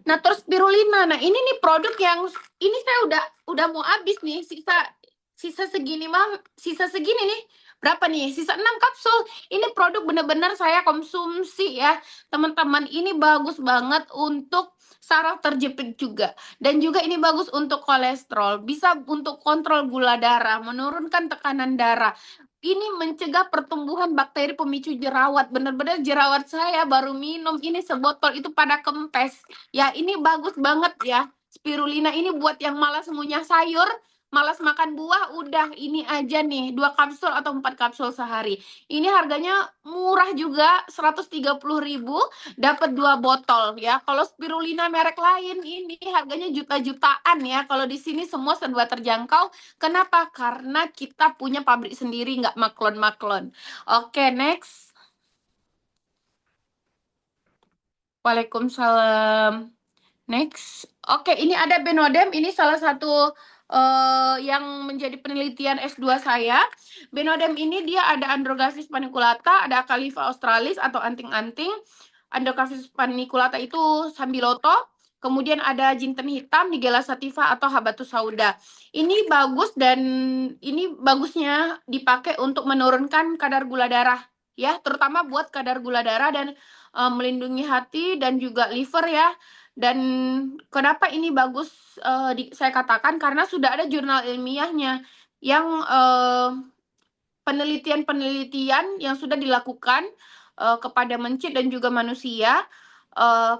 Nah, terus spirulina. Nah, ini nih produk yang ini saya udah mau habis nih, sisa segini mah, sisa segini nih. Berapa nih? Sisa 6 kapsul. Ini produk benar-benar saya konsumsi ya. Teman-teman, ini bagus banget untuk saraf terjepit juga. Dan juga ini bagus untuk kolesterol. Bisa untuk kontrol gula darah, menurunkan tekanan darah. Ini mencegah pertumbuhan bakteri pemicu jerawat. Benar-benar jerawat saya baru minum ini sebotol itu pada kempes. Ya, ini bagus banget ya. Spirulina ini buat yang malas ngunyah sayur, malas makan buah, udah ini aja nih, 2 kapsul atau 4 kapsul sehari. Ini harganya murah juga, 130.000, dapat 2 botol ya. Kalau spirulina merek lain ini harganya juta-jutaan ya. Kalau di sini semua serba terjangkau. Kenapa? Karena kita punya pabrik sendiri, nggak maklon-maklon. Oke, next. Waalaikumsalam. Next. Oke, ini ada Benodem. Ini salah satu yang menjadi penelitian S2 saya. Benodem ini dia ada Androgapsis paniculata, ada Califa australis atau anting-anting. Androgapsis paniculata itu sambiloto. Kemudian ada jinten hitam, Nigella sativa atau Habatus sauda. Ini bagus dan ini bagusnya dipakai untuk menurunkan kadar gula darah ya, terutama buat kadar gula darah dan melindungi hati dan juga liver ya. Dan kenapa ini bagus saya katakan karena sudah ada jurnal ilmiahnya yang penelitian-penelitian yang sudah dilakukan kepada mencit dan juga manusia. eh,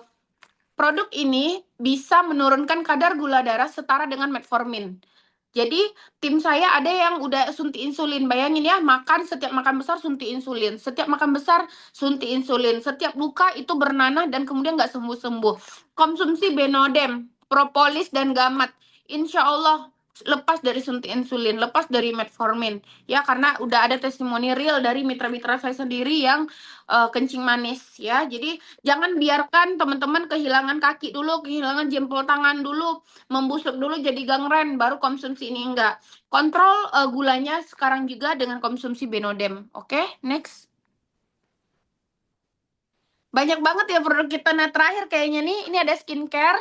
Produk ini bisa menurunkan kadar gula darah setara dengan metformin. Jadi tim saya ada yang udah suntik insulin. Bayangin ya, setiap makan besar suntik insulin. Setiap makan besar suntik insulin. Setiap luka itu bernanah dan kemudian nggak sembuh-sembuh. Konsumsi Benodem, propolis dan gamat. Insya Allah lepas dari suntik insulin, lepas dari metformin. Ya, karena udah ada testimoni real dari mitra-mitra saya sendiri yang kencing manis ya. Jadi jangan biarkan teman-teman kehilangan kaki dulu, kehilangan jempol tangan dulu, membusuk dulu jadi gangren baru konsumsi ini enggak. Kontrol gulanya sekarang juga dengan konsumsi Benodem. Oke, next. Banyak banget ya produk kita. Nah, terakhir kayaknya nih, ini ada skincare.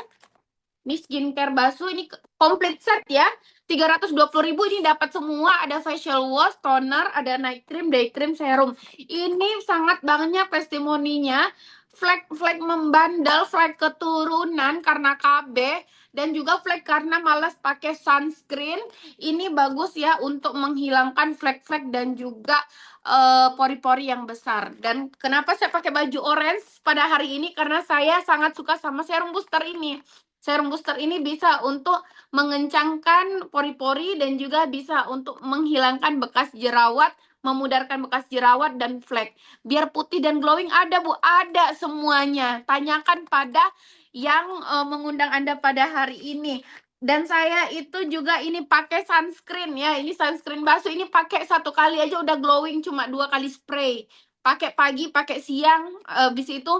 Ini skincare basuh, ini komplit set ya. 320.000 ini dapat semua, ada facial wash, toner, ada night cream, day cream, serum. Ini sangat banyak testimoninya. Flek-flek membandel, flek keturunan karena KB, dan juga flek karena malas pakai sunscreen. Ini bagus ya untuk menghilangkan flek-flek dan juga pori-pori yang besar. Dan kenapa saya pakai baju orange pada hari ini? Karena saya sangat suka sama serum booster ini. Serum booster ini bisa untuk mengencangkan pori-pori dan juga bisa untuk menghilangkan bekas jerawat, memudarkan bekas jerawat dan flek. Biar putih dan glowing ada, Bu. Ada semuanya. Tanyakan pada yang mengundang Anda pada hari ini. Dan saya itu juga ini pakai sunscreen ya. Ini sunscreen basuh. Ini pakai satu kali aja udah glowing, cuma 2 kali spray. Pakai pagi, pakai siang. Habis itu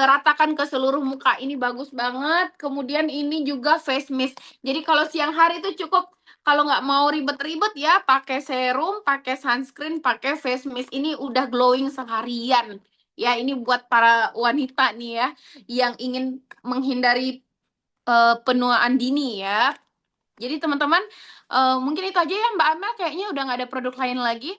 ratakan ke seluruh muka. Ini bagus banget. Kemudian ini juga face mist. Jadi kalau siang hari itu cukup, kalau nggak mau ribet-ribet ya, pakai serum, pakai sunscreen, pakai face mist. Ini udah glowing seharian. Ya, ini buat para wanita nih ya, yang ingin menghindari penuaan dini ya. Jadi teman-teman, mungkin itu aja ya Mbak Amel, kayaknya udah nggak ada produk lain lagi.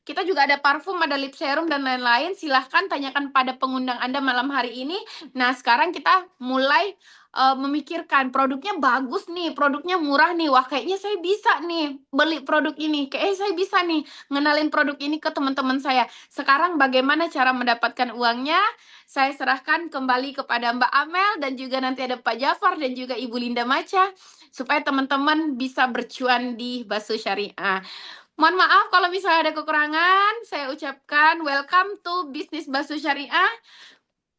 Kita juga ada parfum, ada lip serum, dan lain-lain. Silahkan tanyakan pada pengundang Anda malam hari ini. Nah, sekarang kita mulai memikirkan produknya bagus nih, produknya murah nih. Wah, kayaknya saya bisa nih beli produk ini. Kayaknya saya bisa nih ngenalin produk ini ke teman-teman saya. Sekarang bagaimana cara mendapatkan uangnya? Saya serahkan kembali kepada Mbak Amel dan juga nanti ada Pak Jafar dan juga Ibu Linda Maca supaya teman-teman bisa bercuan di Basu Syariah. Mohon maaf kalau misalnya ada kekurangan, saya ucapkan welcome to Bisnis Basu Syariah.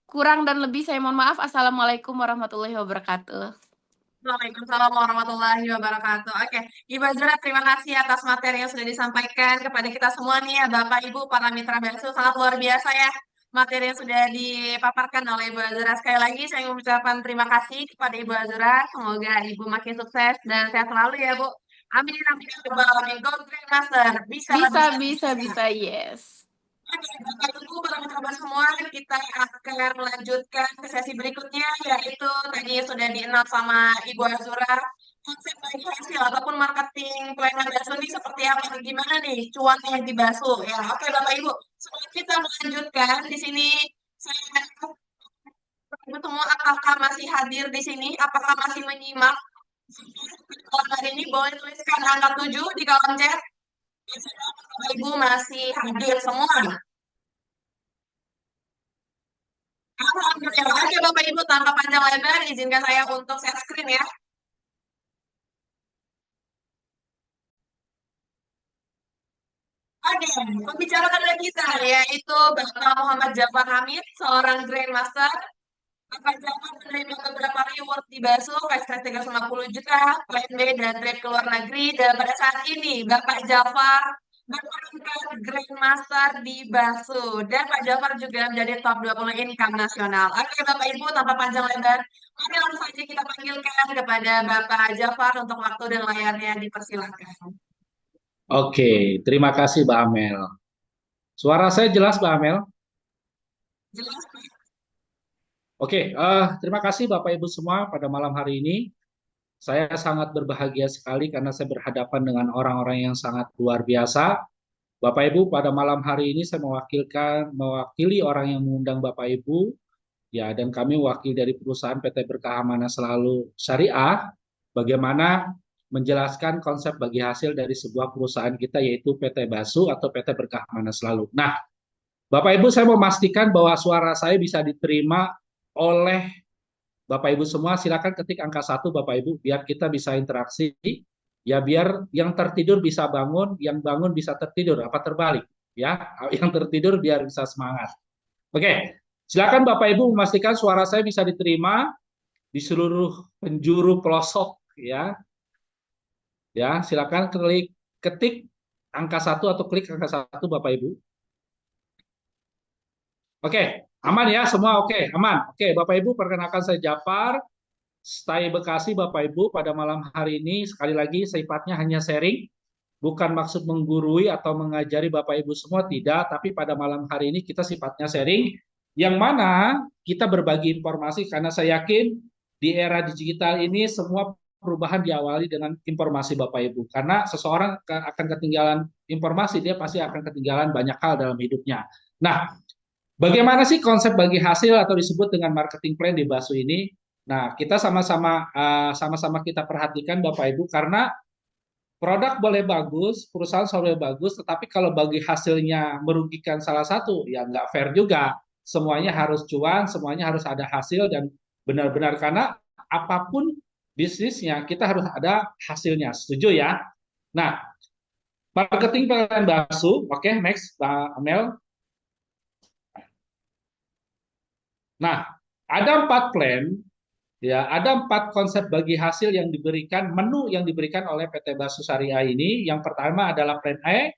Kurang dan lebih saya mohon maaf. Assalamualaikum warahmatullahi wabarakatuh. Waalaikumsalam warahmatullahi wabarakatuh. Oke, Ibu Azra, terima kasih atas materi yang sudah disampaikan kepada kita semua nih ya, Bapak Ibu, para mitra Basu. Sangat luar biasa ya materi yang sudah dipaparkan oleh Ibu Azra. Sekali lagi saya mengucapkan terima kasih kepada Ibu Azra. Semoga Ibu makin sukses dan sehat selalu ya, Bu. Amin, amin, amin. Go Grandmaster. Bisa, Bisa, bisa, bisa, bisa. bisa, yes. Oke, Bapak Ibu, para mitra semua, kita akan melanjutkan ke sesi berikutnya, yaitu tadi sudah dienak sama Ibu Azura, konsep baik hasil ataupun marketing plan Basu ini seperti apa, gimana nih cuan yang di Basu, ya. Oke, Bapak Ibu, sebelum kita melanjutkan, di sini saya Bapak Ibu semua apakah masih hadir di sini, apakah masih menyimak? Kalau hari ini boleh tuliskan angka 7 di kolom chat. Bapak Ibu masih hadir semua. Alhamdulillah. Oke, Bapak Ibu, tanpa panjang lebar, izinkan saya untuk share screen ya. Oke, pembicara kedua kita yaitu Bapak Muhammad Jafar Hamid, seorang Grandmaster. Bapak Jafar menerima beberapa reward di Basu, cash prize 350 juta, plan B dan trip ke luar negeri. Dan pada saat ini, Bapak Jafar berperingkat Grandmaster di Basu. Dan Pak Jafar juga menjadi top 20 income nasional. Oke Bapak Ibu, tanpa panjang lebar, mari langsung saja kita panggilkan kepada Bapak Jafar untuk waktu dan layarnya dipersilakan. Oke, terima kasih Mbak Amel. Suara saya jelas Mbak Amel? Jelas Pak? Oke, terima kasih Bapak Ibu semua pada malam hari ini. Saya sangat berbahagia sekali karena saya berhadapan dengan orang-orang yang sangat luar biasa. Bapak Ibu, pada malam hari ini saya mewakili orang yang mengundang Bapak Ibu, ya, dan kami wakil dari perusahaan PT Berkah Amanah Selalu Syariah, bagaimana menjelaskan konsep bagi hasil dari sebuah perusahaan kita yaitu PT Basu atau PT Berkah Amanah Selalu. Nah, Bapak Ibu, saya mau memastikan bahwa suara saya bisa diterima oleh Bapak Ibu semua. Silakan ketik angka 1 Bapak Ibu biar kita bisa interaksi. Ya biar yang tertidur bisa bangun, yang bangun bisa tertidur, apa terbalik? Ya, yang tertidur biar bisa semangat. Oke, silakan Bapak Ibu memastikan suara saya bisa diterima di seluruh penjuru pelosok ya. Ya, silakan ketik angka 1 atau klik angka 1 Bapak Ibu. Oke, aman ya semua. Oke, aman. Oke, Bapak Ibu perkenalkan saya Jafar, Stay Bekasi Bapak Ibu. Pada malam hari ini sekali lagi sifatnya hanya sharing, bukan maksud menggurui atau mengajari Bapak Ibu semua, tidak, tapi pada malam hari ini kita sifatnya sharing, yang mana kita berbagi informasi karena saya yakin di era digital ini semua perubahan diawali dengan informasi Bapak Ibu. Karena seseorang akan ketinggalan informasi, dia pasti akan ketinggalan banyak hal dalam hidupnya. Nah, bagaimana sih konsep bagi hasil atau disebut dengan marketing plan di Basu ini? Nah, kita sama-sama kita perhatikan Bapak Ibu karena produk boleh bagus, perusahaan boleh bagus, tetapi kalau bagi hasilnya merugikan salah satu, ya nggak fair juga. Semuanya harus cuan, semuanya harus ada hasil dan benar-benar karena apapun bisnisnya kita harus ada hasilnya. Setuju ya? Nah, marketing plan Basu, oke, next, Pak Amel. Nah, ada 4 plan, ya, ada 4 konsep bagi hasil yang diberikan, menu yang diberikan oleh PT Basu Syariah ini. Yang pertama adalah plan A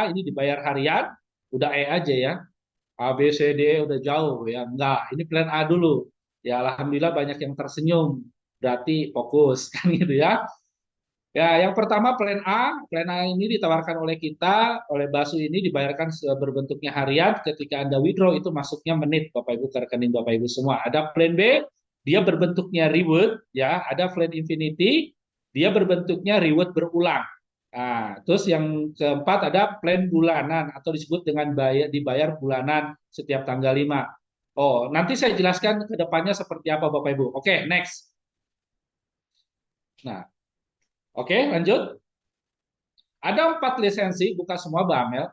ini dibayar harian, udah aja ya. A, B, C, D udah jauh ya. Enggak, ini plan A dulu. Ya, alhamdulillah banyak yang tersenyum. Berarti fokus kan gitu ya. Ya, yang pertama plan A ini ditawarkan oleh kita, oleh Basu ini dibayarkan berbentuknya harian. Ketika Anda withdraw itu masuknya menit, Bapak Ibu ke rekening Bapak Ibu semua. Ada plan B, dia berbentuknya reward, ya. Ada plan infinity, dia berbentuknya reward berulang. Nah, terus yang keempat ada plan bulanan atau disebut dengan dibayar bulanan setiap tanggal 5. Oh, nanti saya jelaskan ke depannya seperti apa Bapak Ibu. Oke, next. Nah, oke, lanjut. Ada 4 lisensi, bukan semua Mbak Amel.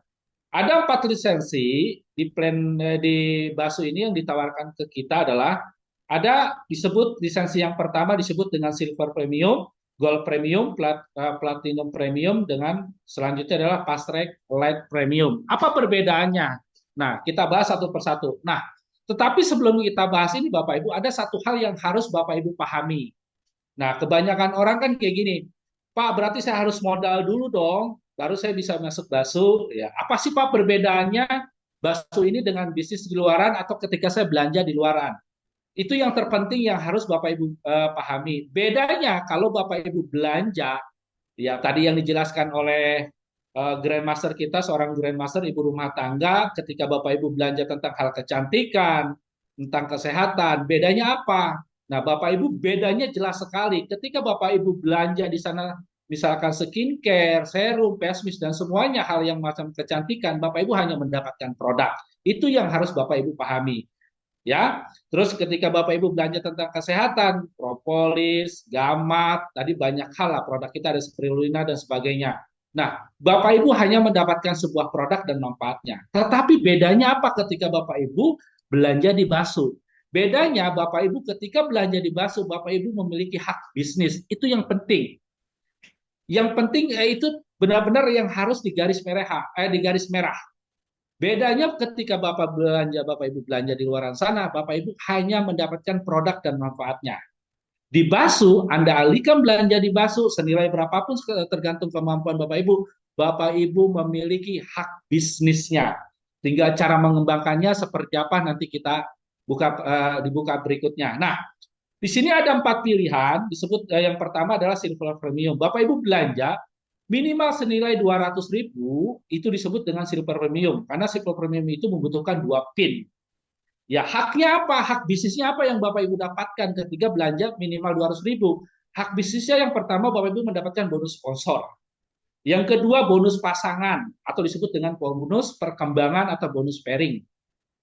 Ada 4 lisensi di plan di Basu ini yang ditawarkan ke kita adalah ada disebut lisensi yang pertama disebut dengan Silver Premium, Gold Premium, Platinum Premium, dengan selanjutnya adalah Fast Track Light Premium. Apa perbedaannya? Nah, kita bahas satu persatu. Nah, tetapi sebelum kita bahas ini Bapak Ibu, ada satu hal yang harus Bapak Ibu pahami. Nah, kebanyakan orang kan kayak gini, Pak, berarti saya harus modal dulu dong, baru saya bisa masuk Basu. Ya, apa sih Pak perbedaannya Basu ini dengan bisnis di luaran atau ketika saya belanja di luaran? Itu yang terpenting yang harus Bapak Ibu pahami. Bedanya kalau Bapak Ibu belanja, ya tadi yang dijelaskan oleh Grandmaster kita, seorang Grandmaster ibu rumah tangga, ketika Bapak Ibu belanja tentang hal kecantikan, tentang kesehatan, bedanya apa? Nah, Bapak Ibu bedanya jelas sekali. Ketika Bapak Ibu belanja di sana, misalkan skincare, serum, pesmis, dan semuanya hal yang macam kecantikan, Bapak Ibu hanya mendapatkan produk. Itu yang harus Bapak Ibu pahami. Ya, terus ketika Bapak Ibu belanja tentang kesehatan, propolis, gamat, tadi banyak hal lah produk kita ada spirulina dan sebagainya. Nah, Bapak Ibu hanya mendapatkan sebuah produk dan manfaatnya. Tetapi bedanya apa ketika Bapak Ibu belanja di Basu? Bedanya Bapak Ibu ketika belanja di Basu, Bapak Ibu memiliki hak bisnis. Itu yang penting. Yang penting itu benar-benar yang harus digaris merah. Bedanya ketika Bapak Ibu belanja di luar sana, Bapak Ibu hanya mendapatkan produk dan manfaatnya. Di Basu, Anda alihkan belanja di Basu senilai berapapun tergantung kemampuan Bapak Ibu. Bapak Ibu memiliki hak bisnisnya. Tinggal cara mengembangkannya seperti apa nanti kita dibuka berikutnya. Nah, di sini ada 4 pilihan. Disebut yang pertama adalah silver premium. Bapak Ibu belanja minimal senilai 200.000 itu disebut dengan silver premium karena silver premium itu membutuhkan 2 PIN. Ya, haknya apa? Hak bisnisnya apa yang Bapak Ibu dapatkan ketika belanja minimal 200.000? Hak bisnisnya yang pertama Bapak Ibu mendapatkan bonus sponsor. Yang kedua bonus pasangan atau disebut dengan bonus perkembangan atau bonus pairing.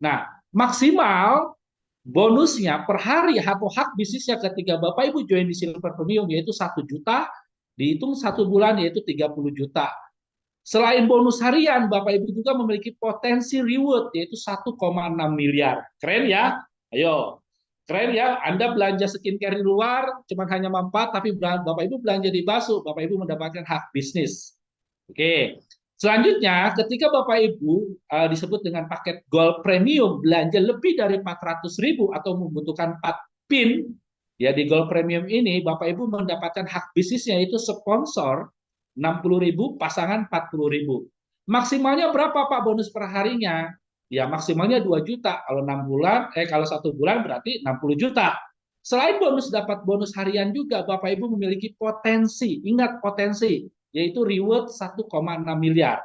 Nah, maksimal bonusnya per hari atau hak bisnisnya ketika Bapak Ibu join di Silver Premium yaitu 1 juta, dihitung 1 bulan yaitu 30 juta. Selain bonus harian, Bapak Ibu juga memiliki potensi reward yaitu 1,6 miliar. Keren ya? Ayo. Keren ya? Anda belanja skincare di luar cuma hanya manfaat, tapi Bapak Ibu belanja di Basu, Bapak Ibu mendapatkan hak bisnis. Oke. Selanjutnya, ketika Bapak Ibu disebut dengan paket Gold Premium belanja lebih dari 400.000 atau membutuhkan 4 PIN, ya di Gold Premium ini Bapak Ibu mendapatkan hak bisnisnya itu sponsor 60.000, pasangan 40.000. Maksimalnya berapa Pak bonus per harinya? Ya maksimalnya 2 juta. Kalau 6 bulan, kalau 1 bulan berarti 60 juta. Selain bonus dapat bonus harian juga, Bapak Ibu memiliki potensi. Ingat potensi, yaitu reward 1,6 miliar.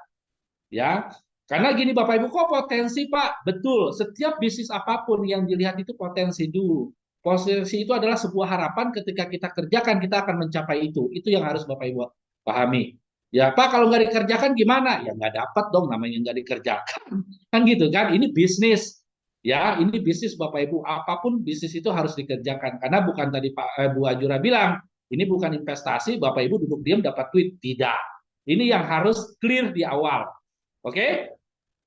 Ya, karena gini Bapak Ibu, kok potensi Pak? Betul, setiap bisnis apapun yang dilihat itu potensi dulu. Potensi itu adalah sebuah harapan ketika kita kerjakan kita akan mencapai itu. Itu yang harus Bapak Ibu pahami. Ya Pak, kalau nggak dikerjakan gimana? Ya nggak dapat dong namanya nggak dikerjakan. Kan gitu kan, ini bisnis. Ya, ini bisnis Bapak Ibu. Apapun bisnis itu harus dikerjakan. Karena bukan tadi Bu Ajura bilang, ini bukan investasi, Bapak Ibu duduk diam dapat duit. Tidak. Ini yang harus clear di awal. Oke,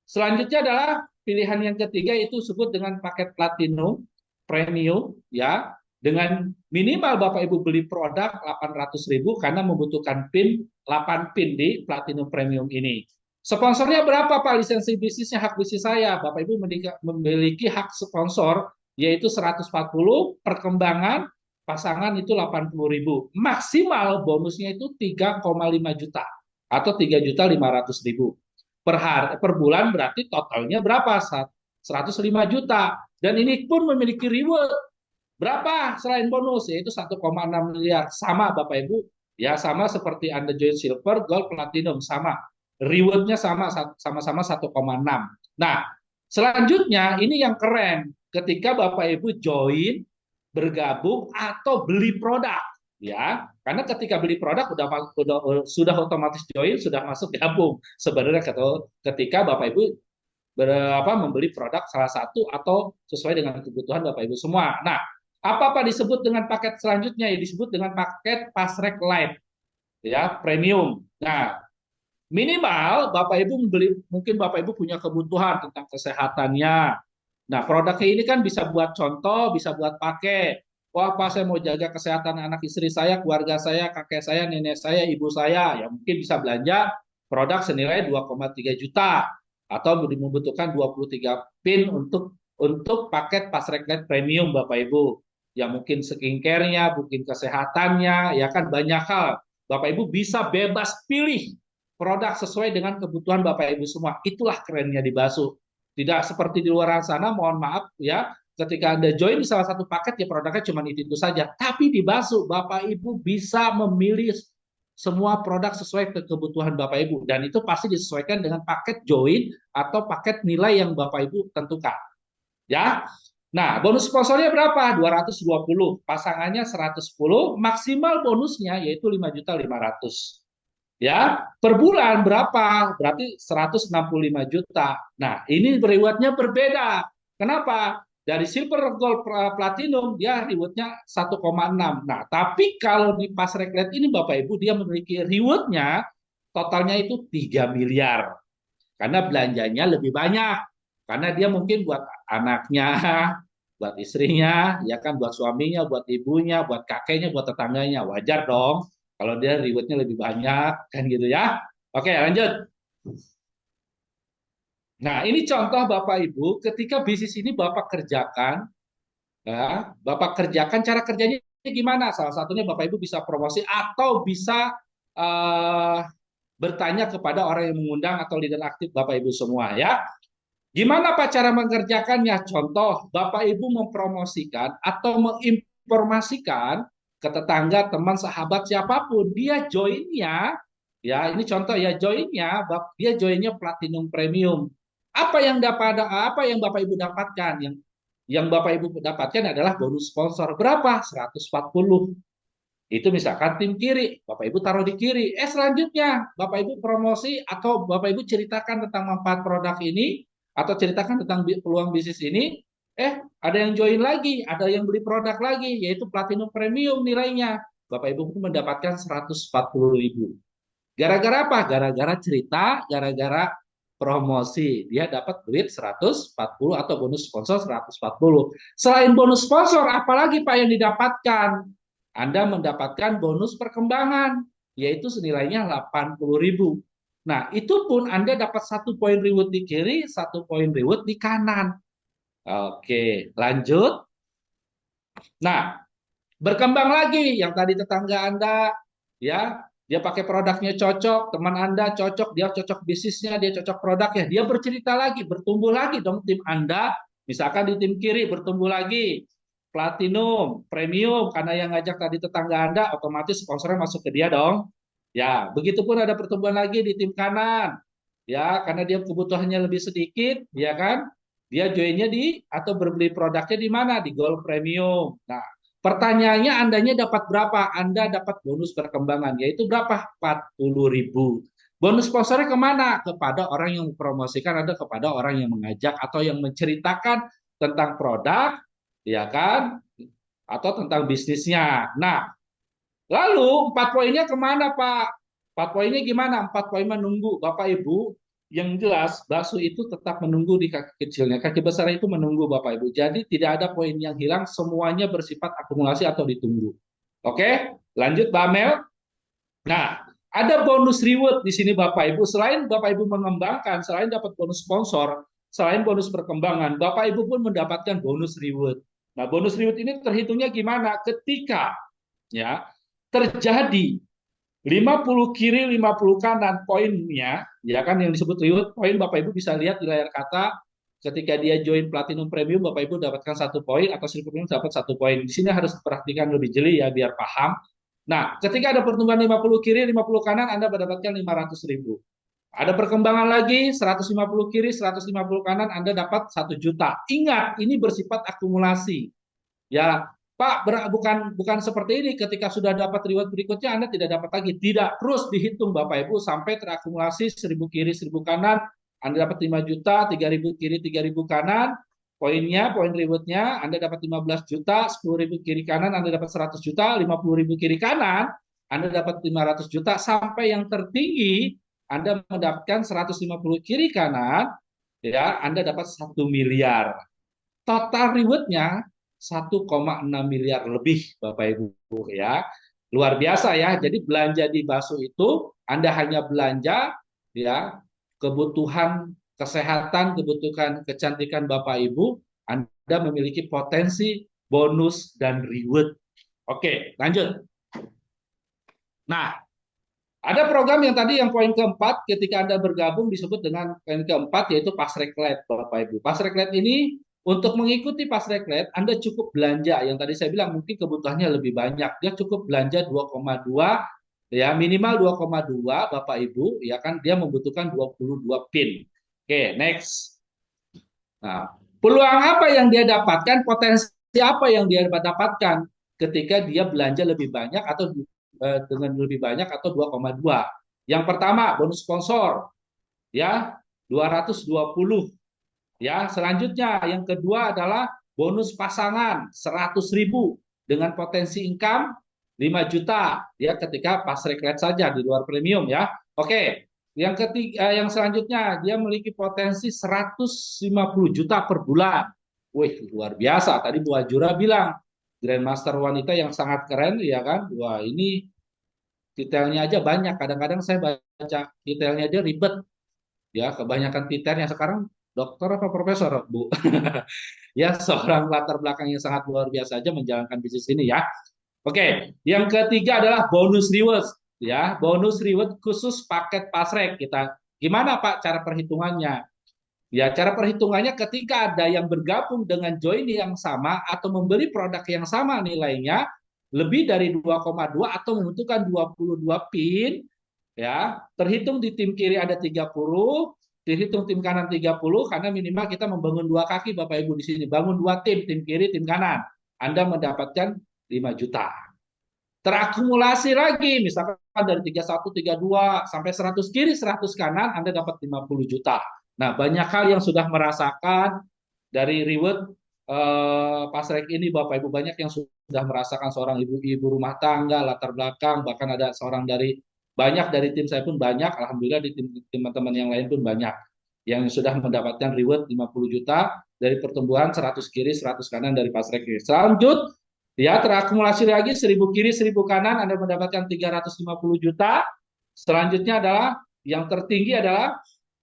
selanjutnya adalah pilihan yang ketiga itu sebut dengan paket platinum premium ya dengan minimal Bapak Ibu beli produk 800.000 karena membutuhkan PIN 8 PIN di platinum premium ini. Sponsornya berapa Pak lisensi bisnisnya hak bisnis saya? Bapak Ibu memiliki hak sponsor yaitu 140, perkembangan pasangan itu 80.000. Maksimal bonusnya itu 3,5 juta atau 3.500.000 per bulan berarti totalnya berapa? 105 juta. Dan ini pun memiliki reward. Berapa selain bonus? Yaitu 1,6 miliar. Sama Bapak Ibu. Ya sama seperti Anda join silver, gold, platinum. Sama. Rewardnya sama-sama 1,6. Nah, selanjutnya ini yang keren. Ketika Bapak Ibu join, bergabung, atau beli produk. Ya, karena ketika beli produk sudah otomatis join, sudah masuk gabung. Sebenarnya ketika Bapak Ibu membeli produk salah satu atau sesuai dengan kebutuhan Bapak Ibu semua. Nah, apa disebut dengan paket selanjutnya? Ya, disebut dengan paket Pasrek Light, ya premium. Nah, minimal Bapak Ibu membeli, mungkin Bapak Ibu punya kebutuhan tentang kesehatannya. Nah, produknya ini kan bisa buat contoh, bisa buat pakai. Wah, Pak, saya mau jaga kesehatan anak istri saya, keluarga saya, kakek saya, nenek saya, ibu saya. Ya, mungkin bisa belanja produk senilai 2,3 juta atau membutuhkan 23 PIN untuk paket Pasreknet Premium Bapak Ibu. Ya, mungkin skincare-nya, mungkin kesehatannya, ya kan banyak hal. Bapak Ibu bisa bebas pilih produk sesuai dengan kebutuhan Bapak Ibu semua. Itulah kerennya di Basu. Tidak seperti di luar sana, mohon maaf ya, ketika Anda join di salah satu paket ya produknya cuma itu saja. Tapi di Basu Bapak Ibu bisa memilih semua produk sesuai kebutuhan Bapak Ibu dan itu pasti disesuaikan dengan paket join atau paket nilai yang Bapak Ibu tentukan. Ya. Nah, bonus sponsornya berapa? 220, pasangannya 110, maksimal bonusnya yaitu 5.500.000. Ya, per bulan berapa? Berarti 165 juta. Nah, ini rewardnya berbeda. Kenapa? Dari silver, gold, platinum, dia rewardnya 1,6. Nah, tapi kalau di Pasreklet ini Bapak Ibu, dia memiliki rewardnya totalnya itu 3 miliar. Karena belanjanya lebih banyak. Karena dia mungkin buat anaknya, buat istrinya, ya kan, buat suaminya, buat ibunya, buat kakeknya, buat tetangganya. Wajar dong kalau dia rewardnya lebih banyak, kan gitu ya. Oke, lanjut. Nah, ini contoh Bapak Ibu, ketika bisnis ini Bapak kerjakan, ya, Bapak kerjakan cara kerjanya gimana? Salah satunya Bapak Ibu bisa promosi atau bisa eh, bertanya kepada orang yang mengundang atau leader aktif Bapak Ibu semua ya. Gimana Pak cara mengerjakannya? Contoh, Bapak Ibu mempromosikan atau menginformasikan ke tetangga, teman, sahabat, siapapun. Dia joinnya, ya ini contoh ya, joinnya, dia joinnya Platinum Premium. Apa yang Bapak Ibu dapatkan? Yang Bapak Ibu dapatkan adalah bonus sponsor. Berapa? 140. Itu misalkan tim kiri, Bapak Ibu taruh di kiri. Selanjutnya Bapak Ibu promosi atau Bapak Ibu ceritakan tentang manfaat produk ini atau ceritakan tentang peluang bisnis ini. Ada yang join lagi, ada yang beli produk lagi, yaitu Platinum Premium nilainya. Bapak Ibu pun mendapatkan 140.000. Gara-gara apa? Gara-gara cerita, gara-gara promosi. Dia dapat duit 140 atau bonus sponsor 140. Selain bonus sponsor, apalagi Pak yang didapatkan? Anda mendapatkan bonus perkembangan, yaitu senilainya 80.000. Nah, itu pun Anda dapat 1 poin reward di kiri, 1 poin reward di kanan. Oke, lanjut. Nah, berkembang lagi yang tadi tetangga Anda, ya, dia pakai produknya cocok, teman Anda cocok, dia cocok bisnisnya, dia cocok produknya, dia bercerita lagi, bertumbuh lagi dong tim Anda. Misalkan di tim kiri bertumbuh lagi, Platinum, Premium, karena yang ngajak tadi tetangga Anda, otomatis sponsornya masuk ke dia dong. Ya, begitupun ada pertumbuhan lagi di tim kanan. Ya, karena dia kebutuhannya lebih sedikit, ya kan? Dia joinnya di atau berbeli produknya di mana? Di Gold Premium. Nah, pertanyaannya Andanya dapat berapa? Anda dapat bonus perkembangan, yaitu berapa? 40.000. Bonus sponsornya kemana? Kepada orang yang mempromosikan, ada kepada orang yang mengajak atau yang menceritakan tentang produk, ya kan? Atau tentang bisnisnya. Nah, lalu 4 poinnya kemana Pak? 4 poinnya gimana? 4 poin menunggu. Bapak Ibu, yang jelas bakso itu tetap menunggu di kaki kecilnya. Kaki besar itu menunggu Bapak Ibu. Jadi tidak ada poin yang hilang, semuanya bersifat akumulasi atau ditunggu. Oke, lanjut Mbak Mel. Nah, ada bonus reward di sini Bapak Ibu. Selain Bapak Ibu mengembangkan, selain dapat bonus sponsor, selain bonus perkembangan, Bapak Ibu pun mendapatkan bonus reward. Nah, bonus reward ini terhitungnya gimana? Ketika ya terjadi 50 kiri 50 kanan poinnya, ya kan yang disebut reward poin, Bapak Ibu bisa lihat di layar kaca. Ketika dia join Platinum Premium, Bapak Ibu dapatkan 1 poin, atau Silver Premium dapat 1 poin. Di sini harus diperhatikan lebih jeli ya biar paham. Nah, ketika ada pertumbuhan 50 kiri 50 kanan, Anda mendapatkan 500.000. Ada perkembangan lagi 150 kiri 150 kanan, Anda dapat 1 juta. Ingat, ini bersifat akumulasi. Ya, Pak, bukan seperti ini. Ketika sudah dapat reward berikutnya, Anda tidak dapat lagi. Tidak, terus dihitung Bapak Ibu sampai terakumulasi 1.000 kiri 1.000 kanan. Anda dapat 5 juta, 3.000 kiri 3.000 kanan. Poinnya, poin rewardnya, Anda dapat 15 juta, 10.000 kiri kanan, Anda dapat 100 juta, 50.000 kiri kanan, Anda dapat 500 juta, sampai yang tertinggi, Anda mendapatkan 150 kiri kanan, ya, Anda dapat 1 miliar. Total rewardnya 1,6 miliar lebih Bapak Ibu ya. Luar biasa ya. Jadi belanja di Baso itu Anda hanya belanja ya kebutuhan kesehatan, kebutuhan kecantikan Bapak Ibu, Anda memiliki potensi bonus dan reward. Oke, lanjut. Nah, ada program yang tadi yang poin keempat ketika Anda bergabung disebut dengan poin keempat, yaitu Pasreklet Bapak Ibu. Pasreklet ini untuk mengikuti Pasreklet Anda cukup belanja, yang tadi saya bilang mungkin kebutuhannya lebih banyak. Dia cukup belanja 2,2 ya, minimal 2,2 Bapak Ibu, ya kan, dia membutuhkan 22 pin. Oke, next. Nah, peluang apa yang dia dapatkan, potensi apa yang dia dapatkan ketika dia belanja lebih banyak atau dengan lebih banyak atau 2,2. Yang pertama, bonus sponsor ya 220 ya. Selanjutnya yang kedua adalah bonus pasangan 100.000 dengan potensi income 5 juta ya ketika pas rekret saja di luar premium ya. Oke. Yang ketiga, yang selanjutnya dia memiliki potensi 150 juta per bulan. Wih, luar biasa. Tadi Bu Ajura bilang Grandmaster wanita yang sangat keren ya kan. Wah, ini detailnya aja banyak. Kadang-kadang saya baca detailnya aja ribet. Ya, kebanyakan titernya sekarang dokter apa profesor, Bu? Ya, seorang latar belakang yang sangat luar biasa aja menjalankan bisnis ini ya. Oke, yang ketiga adalah bonus rewards. ya, bonus reward khusus paket Pasrek kita. Gimana Pak cara perhitungannya? Ya, cara perhitungannya ketika ada yang bergabung dengan join yang sama atau membeli produk yang sama nilainya lebih dari 2,2 atau membutuhkan 22 pin, ya, terhitung di tim kiri ada 30, terhitung tim kanan 30 karena minimal kita membangun dua kaki Bapak Ibu di sini, bangun dua tim kiri, tim kanan. Anda mendapatkan 5 juta. Terakumulasi lagi misalkan dari 31, 32 sampai 100 kiri, 100 kanan Anda dapat 50 juta. Nah, banyak hal yang sudah merasakan dari reward Pasrek ini Bapak Ibu, banyak yang sudah merasakan, seorang ibu-ibu rumah tangga, latar belakang, bahkan ada seorang dari banyak dari tim saya pun banyak, alhamdulillah di tim teman-teman yang lain pun banyak yang sudah mendapatkan reward 50 juta dari pertumbuhan 100 kiri, 100 kanan dari Pasrek ini. Selanjut, ya, terakumulasi lagi 1000 kiri, 1000 kanan Anda mendapatkan 350 juta. Selanjutnya adalah yang tertinggi adalah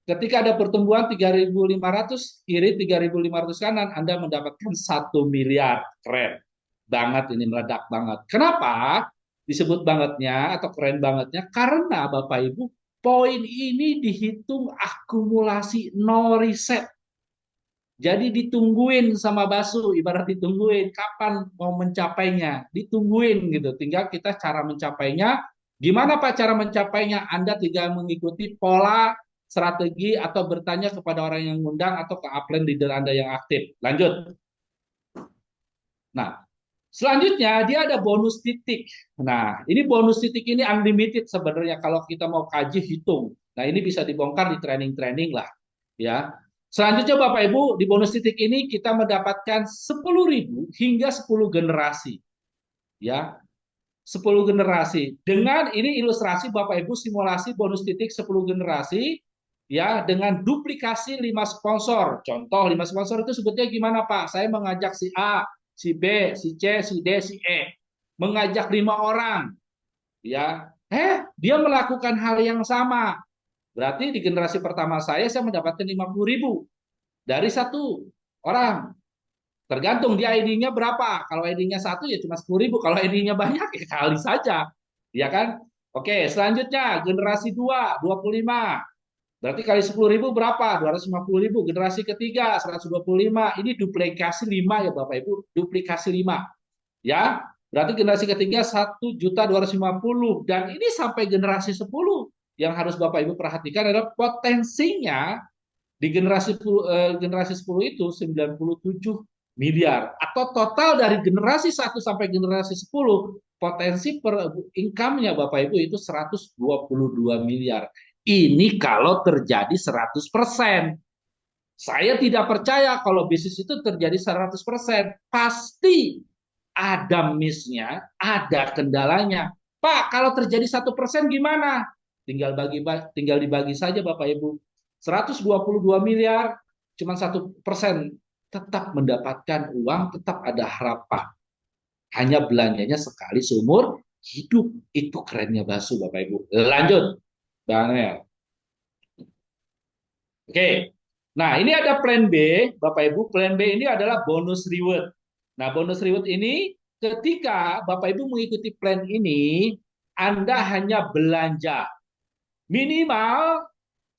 ketika ada pertumbuhan 3.500 kiri, 3.500 kanan, Anda mendapatkan 1 miliar. Keren banget ini, meledak banget. Kenapa disebut bangetnya atau keren bangetnya? Karena Bapak Ibu, poin ini dihitung akumulasi no reset. Jadi ditungguin sama Basu, ibarat ditungguin kapan mau mencapainya, ditungguin gitu. Tinggal kita cara mencapainya. Gimana Pak cara mencapainya? Anda tinggal mengikuti pola, strategi, atau bertanya kepada orang yang ngundang atau ke upline leader Anda yang aktif. Lanjut. Nah, selanjutnya dia ada bonus titik. Nah, ini bonus titik ini unlimited sebenarnya kalau kita mau kaji hitung. Nah, ini bisa dibongkar di training-training lah, ya. Selanjutnya Bapak Ibu, di bonus titik ini kita mendapatkan 10.000 hingga 10 generasi. Ya, 10 generasi. Dengan ini ilustrasi Bapak Ibu, simulasi bonus titik 10 generasi, ya, dengan duplikasi 5 sponsor. Contoh 5 sponsor itu sebutnya gimana Pak? Saya mengajak si A, si B, si C, si D, si E. Mengajak 5 orang. Ya, dia melakukan hal yang sama. Berarti di generasi pertama saya mendapatkan 50.000 dari satu orang. Tergantung dia ID-nya berapa. Kalau ID-nya satu ya cuma 10.000. Kalau ID-nya banyak ya kali saja. Ya kan? Oke, selanjutnya generasi 2, 25. Berarti kali 10.000 berapa? 250.000. Generasi ketiga 125. Ini duplikasi 5 ya Bapak Ibu. Duplikasi 5. Ya, berarti generasi ketiga 1.250.000. Dan ini sampai generasi 10. Yang harus Bapak Ibu perhatikan adalah potensinya di generasi 10 itu 97 miliar, atau total dari generasi 1 sampai generasi 10 potensi per income-nya Bapak Ibu itu 122 miliar. Ini kalau terjadi 100%. Saya tidak percaya kalau bisnis itu terjadi 100%. Pasti ada miss-nya, ada kendalanya. Pak, kalau terjadi 1% gimana? Tinggal dibagi saja Bapak Ibu. 122 miliar, cuma 1%, tetap mendapatkan uang, tetap ada harapan. Hanya belanjanya sekali seumur hidup. Itu kerennya Basu Bapak Ibu. Lanjut, Bang Nel. Oke. Nah, ini ada plan B, Bapak Ibu. Plan B ini adalah bonus reward. Nah, bonus reward ini ketika Bapak Ibu mengikuti plan ini, Anda hanya belanja minimal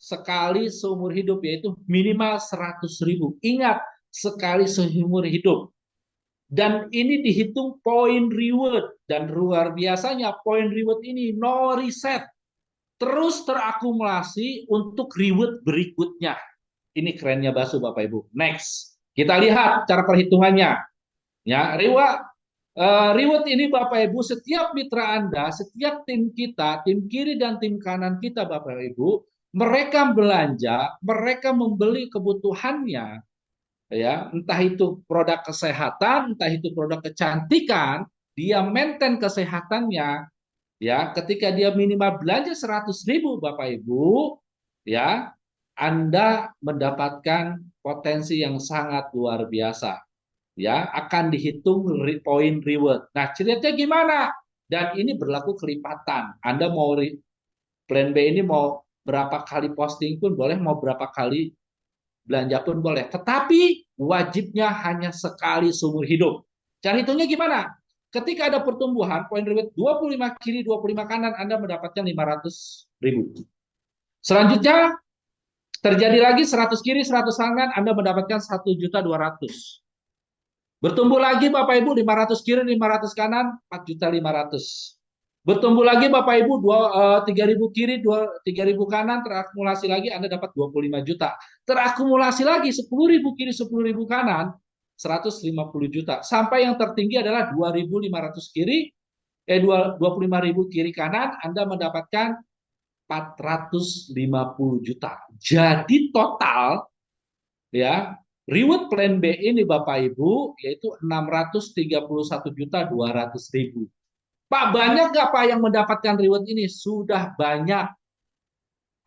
sekali seumur hidup, yaitu minimal 100.000. Ingat, sekali seumur hidup. Dan ini dihitung poin reward. Dan luar biasanya poin reward ini no reset. Terus terakumulasi untuk reward berikutnya. Ini kerennya Basu Bapak Ibu. Next, kita lihat cara perhitungannya. Ya, reward ini Bapak Ibu, setiap mitra Anda, setiap tim kita, tim kiri dan tim kanan kita Bapak Ibu, mereka belanja, mereka membeli kebutuhannya, ya, entah itu produk kesehatan, entah itu produk kecantikan, dia maintain kesehatannya, ya, ketika dia minimal belanja 100.000 Bapak Ibu, ya, Anda mendapatkan potensi yang sangat luar biasa, ya, akan dihitung poin reward. Nah, ceritanya gimana? Dan ini berlaku kelipatan. Anda mau plan B ini mau berapa kali posting pun boleh, mau berapa kali belanja pun boleh. Tetapi wajibnya hanya sekali seumur hidup. Cara hitungnya gimana? Ketika ada pertumbuhan, poin reward 25 kiri, 25 kanan, Anda mendapatkan 500.000. Selanjutnya, terjadi lagi 100 kiri, 100 kanan, Anda mendapatkan 1.200.000. Bertumbuh lagi Bapak Ibu 500 kiri, 500 kanan, 4.500.000. Bertumbuh lagi Bapak Ibu 3.000 kiri, 3.000 kanan, terakumulasi lagi Anda dapat 25 juta. Terakumulasi lagi 10.000 kiri, 10.000 kanan, 150 juta. Sampai yang tertinggi adalah 2.500 kiri, 25.000 kiri kanan, Anda mendapatkan 450 juta. Jadi total ya reward plan B ini Bapak Ibu yaitu 631.200.000. Pak, banyak nggak Pak yang mendapatkan reward ini? Sudah banyak.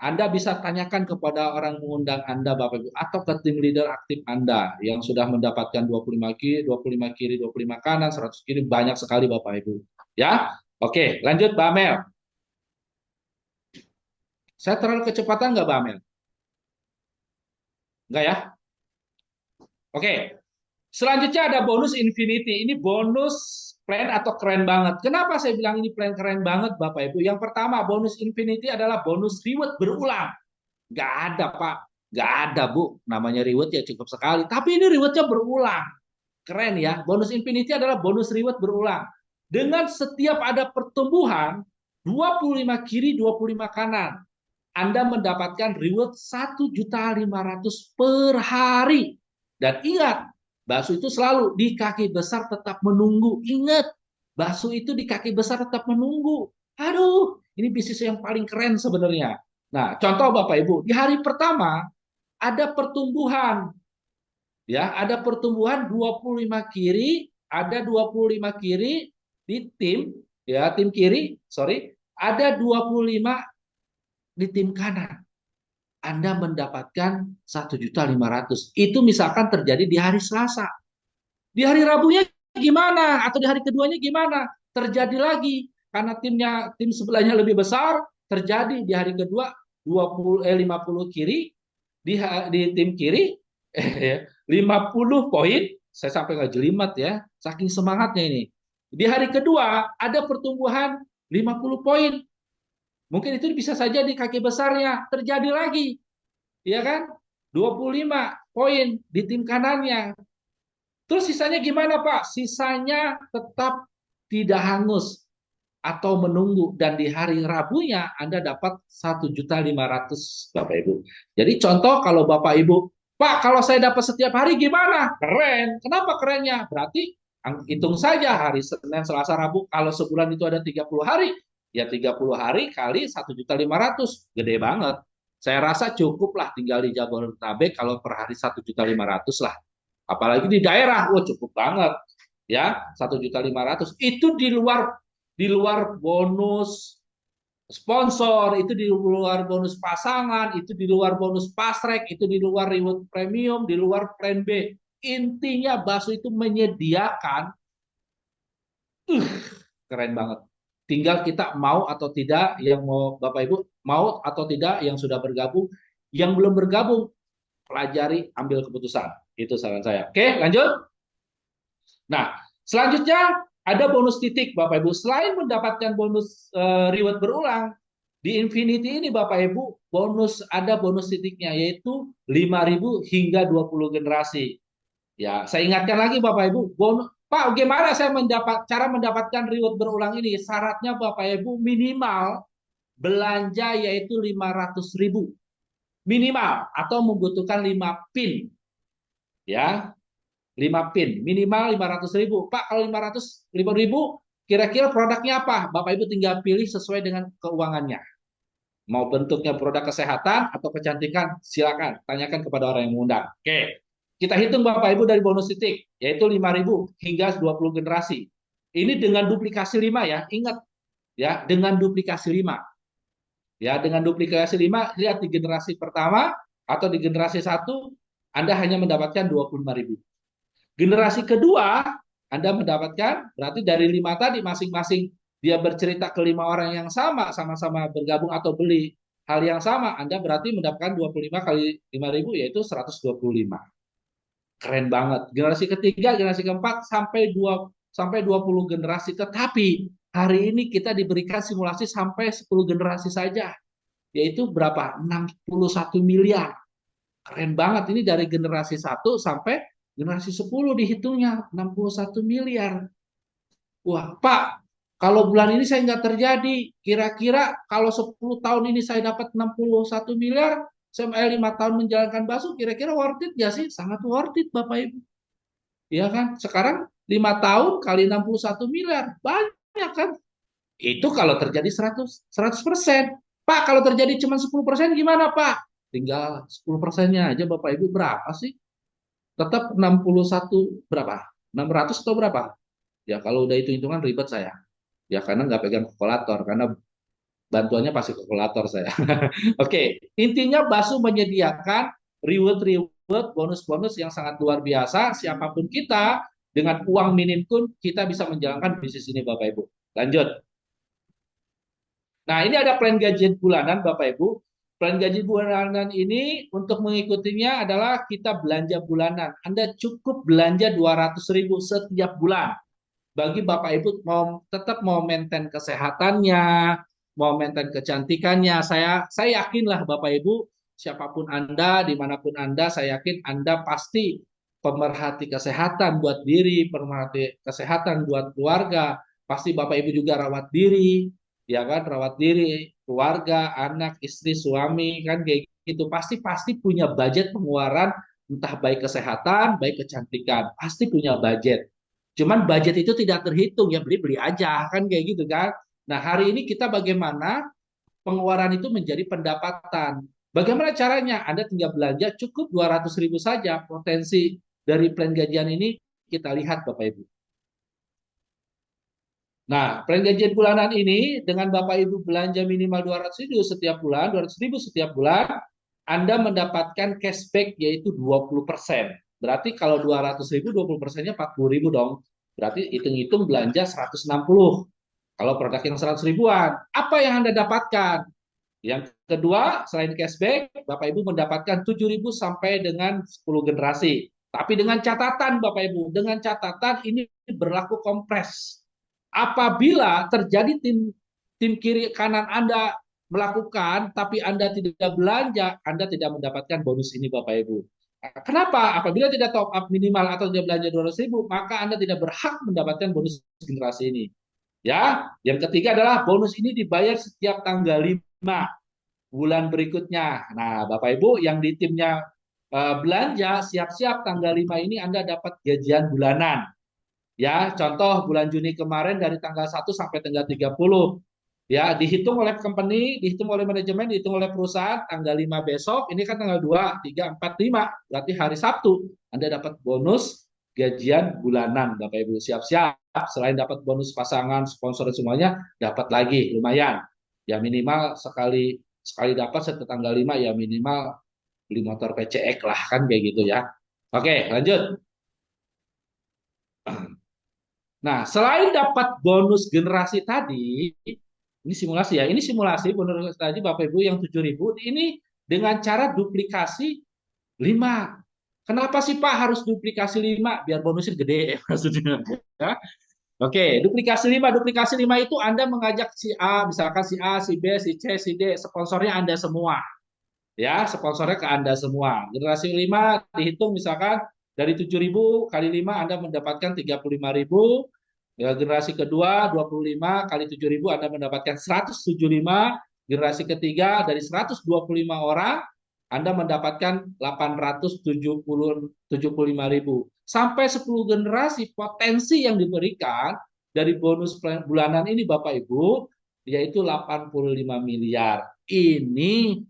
Anda bisa tanyakan kepada orang mengundang Anda Bapak Ibu atau ke tim leader aktif Anda yang sudah mendapatkan 25 kiri, 25 kiri, 25 kanan, 100 kiri, banyak sekali Bapak Ibu. Ya. Oke, lanjut Mbak Amel. Saya terlalu kecepatan nggak Mbak Amel? Enggak ya? Oke. Selanjutnya ada bonus infinity. Ini bonus plan atau keren banget. Kenapa saya bilang ini plan keren banget Bapak Ibu? Yang pertama, bonus infinity adalah bonus reward berulang. Nggak ada Pak. Nggak ada Bu. Namanya reward ya cukup sekali. Tapi ini rewardnya berulang. Keren ya. Bonus infinity adalah bonus reward berulang. Dengan setiap ada pertumbuhan, 25 kiri, 25 kanan. Anda mendapatkan reward 1.500.000 per hari. Dan ingat, bakso itu selalu di kaki besar tetap menunggu. Ingat, bakso itu di kaki besar tetap menunggu. Aduh, ini bisnis yang paling keren sebenarnya. Nah, contoh Bapak Ibu, di hari pertama ada pertumbuhan. Ya, ada pertumbuhan 25 kiri, ada 25 kiri di tim, ya, tim kiri, sorry, ada 25 di tim kanan. Anda mendapatkan 1.500.000. Itu misalkan terjadi di hari Selasa. Di hari Rabunya gimana? Atau di hari keduanya gimana? Terjadi lagi karena tim sebelahnya lebih besar, terjadi di hari kedua 50 kiri di tim kiri 50 poin. Saya sampai nggak jelimet ya, saking semangatnya ini. Di hari kedua ada pertumbuhan 50 poin. Mungkin itu bisa saja di kaki besarnya terjadi lagi, ya kan? 25 poin di tim kanannya. Terus sisanya gimana Pak? Sisanya tetap tidak hangus atau menunggu dan di hari Rabunya Anda dapat 1.500.000 Bapak Ibu. Jadi contoh kalau Bapak Ibu, Pak kalau saya dapat setiap hari gimana? Keren. Kenapa kerennya? Berarti hitung saja hari Senin, Selasa, Rabu. Kalau sebulan itu ada 30 hari, ya 30 hari kali 1.500.000. Gede banget. Saya rasa cukup lah tinggal di Jabodetabek kalau per hari 1.500.000 lah. Apalagi di daerah, wah cukup banget ya 1.500.000 itu di luar bonus sponsor, itu di luar bonus pasangan, itu di luar bonus pasrek, itu di luar reward premium, di luar plan B. Intinya Baso itu menyediakan keren banget. Tinggal kita mau atau tidak, yang mau Bapak Ibu mau atau tidak yang sudah bergabung, yang belum bergabung pelajari, ambil keputusan. Itu saran saya. Oke, lanjut. Nah, selanjutnya ada bonus titik Bapak Ibu. Selain mendapatkan bonus reward berulang, di Infinity ini Bapak Ibu ada bonus titiknya yaitu 5.000 hingga 20 generasi. Ya, saya ingatkan lagi Bapak Ibu, Pak, bagaimana saya cara mendapatkan reward berulang ini? Syaratnya Bapak Ibu minimal belanja yaitu 500.000 minimal atau membutuhkan 5 pin. Ya, 5 pin, minimal 500.000. Pak, kalau 500.000, kira-kira produknya apa? Bapak Ibu tinggal pilih sesuai dengan keuangannya. Mau bentuknya produk kesehatan atau kecantikan, silakan tanyakan kepada orang yang mengundang. Oke, kita hitung Bapak Ibu dari bonus titik, yaitu 5.000 hingga 20 generasi. Ini dengan duplikasi 5 ya, ingat ya, dengan duplikasi 5. Ya, dengan duplikasi 5, lihat di generasi pertama atau di generasi 1, Anda hanya mendapatkan 25.000. Generasi kedua, Anda mendapatkan, berarti dari 5 tadi masing-masing dia bercerita ke 5 orang yang sama-sama bergabung atau beli hal yang sama, Anda berarti mendapatkan 25 kali 5.000 yaitu 125. Keren banget. Generasi ketiga, generasi keempat sampai sampai 20 generasi. Tetapi hari ini kita diberikan simulasi sampai 10 generasi saja. Yaitu berapa? 61 miliar. Keren banget, ini dari generasi 1 sampai generasi 10 dihitungnya 61 miliar. Wah, Pak, kalau bulan ini saya nggak terjadi, kira-kira kalau 10 tahun ini saya dapat 61 miliar, saya 5 tahun menjalankan bakso, kira-kira worth it nggak sih? Sangat worth it, Bapak Ibu. Ya kan? Sekarang 5 tahun kali 61 miliar, banyak kan? Itu kalau terjadi 100%. Pak, kalau terjadi cuma 10% gimana, Pak? Tinggal 10%-nya aja, Bapak Ibu, berapa sih? Tetap 61 berapa? 600 atau berapa? Ya kalau udah hitung-hitungan ribet saya. Ya karena nggak pegang kalkulator, karena bantuannya pasti kalkulator saya. Oke, intinya Basu menyediakan reward-reward, bonus-bonus yang sangat luar biasa. Siapapun kita, dengan uang minim pun kita bisa menjalankan bisnis ini, Bapak Ibu. Lanjut. Nah, ini ada plan gaji bulanan, Bapak Ibu. Plan gaji bulanan ini untuk mengikutinya adalah kita belanja bulanan. Anda cukup belanja 200.000 setiap bulan. Bagi Bapak Ibu tetap mau maintain kesehatannya, mau maintain kecantikannya, saya yakinlah Bapak Ibu, siapapun Anda, dimanapun Anda, saya yakin Anda pasti pemerhati kesehatan buat diri, pemerhati kesehatan buat keluarga, pasti Bapak Ibu juga rawat diri, ya kan, rawat diri, keluarga, anak, istri, suami, kan kayak gitu, pasti punya budget pengeluaran, entah baik kesehatan, baik kecantikan, pasti punya budget. Cuman budget itu tidak terhitung, ya beli-beli aja kan kayak gitu kan. Nah, hari ini kita bagaimana pengeluaran itu menjadi pendapatan. Bagaimana caranya? Anda tinggal belanja cukup 200.000 saja. Potensi dari plan gajian ini kita lihat Bapak Ibu. Nah, plan gajian bulanan ini dengan Bapak Ibu belanja minimal 200.000 setiap bulan, 200.000 setiap bulan, Anda mendapatkan cashback yaitu 20%. Berarti kalau 200.000, 20%-nya 40.000 dong. Berarti hitung-hitung belanja 160. Kalau produk yang 100 ribuan, apa yang Anda dapatkan? Yang kedua, selain cashback, Bapak Ibu mendapatkan 7.000 sampai dengan 10 generasi. Tapi dengan catatan Bapak Ibu, dengan catatan ini berlaku kompres. Apabila terjadi tim kiri kanan Anda melakukan, tapi Anda tidak belanja, Anda tidak mendapatkan bonus ini Bapak Ibu. Kenapa? Apabila tidak top up minimal atau tidak belanja 200.000, maka Anda tidak berhak mendapatkan bonus generasi ini. Ya, yang ketiga adalah bonus ini dibayar setiap tanggal 5 bulan berikutnya. Nah, Bapak Ibu yang di timnya belanja, siap-siap tanggal 5 ini Anda dapat gajian bulanan. Ya, contoh bulan Juni kemarin dari tanggal 1 sampai tanggal 30. Ya, dihitung oleh company, dihitung oleh manajemen, dihitung oleh perusahaan tanggal 5 besok, ini kan tanggal 2, 3, 4, 5. Berarti hari Sabtu Anda dapat bonus gajian bulanan, Bapak Ibu. Siap-siap, selain dapat bonus pasangan, sponsor semuanya, dapat lagi lumayan. Ya minimal sekali sekali dapat setelah tanggal 5 ya minimal beli motor PCX lah kan kayak gitu ya. Oke, lanjut. Nah, selain dapat bonus generasi tadi, ini simulasi ya, ini simulasi bonus tadi Bapak Ibu yang 7.000, ini dengan cara duplikasi 5. Kenapa sih Pak harus duplikasi 5? Biar bonusnya gede maksudnya. Ya. Oke, duplikasi 5 itu Anda mengajak si A, misalkan si A, si B, si C, si D, sponsornya Anda semua. Ya, sponsornya ke Anda semua. Generasi 5 dihitung misalkan dari 7.000 kali 5 Anda mendapatkan 35.000. Ya, generasi kedua 25 kali 7.000 Anda mendapatkan 175. Generasi ketiga dari 125 orang Anda mendapatkan 875.000. Sampai 10 generasi potensi yang diberikan dari bonus bulanan ini Bapak Ibu yaitu 85 miliar. Ini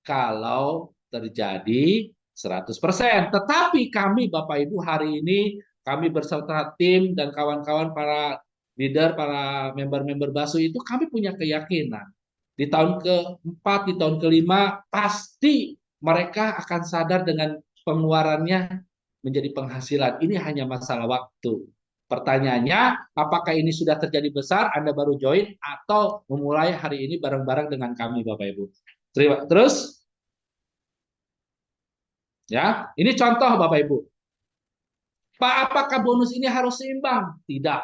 kalau terjadi 100%. Tetapi kami Bapak Ibu hari ini kami berserta tim dan kawan-kawan para leader, para member-member Basu itu kami punya keyakinan di tahun keempat, di tahun kelima pasti mereka akan sadar dengan pengeluarannya menjadi penghasilan. Ini hanya masalah waktu. Pertanyaannya, apakah ini sudah terjadi besar, Anda baru join, atau memulai hari ini bareng-bareng dengan kami, Bapak Ibu. Terus, ya, ini contoh Bapak Ibu. Pak, apakah bonus ini harus seimbang? Tidak.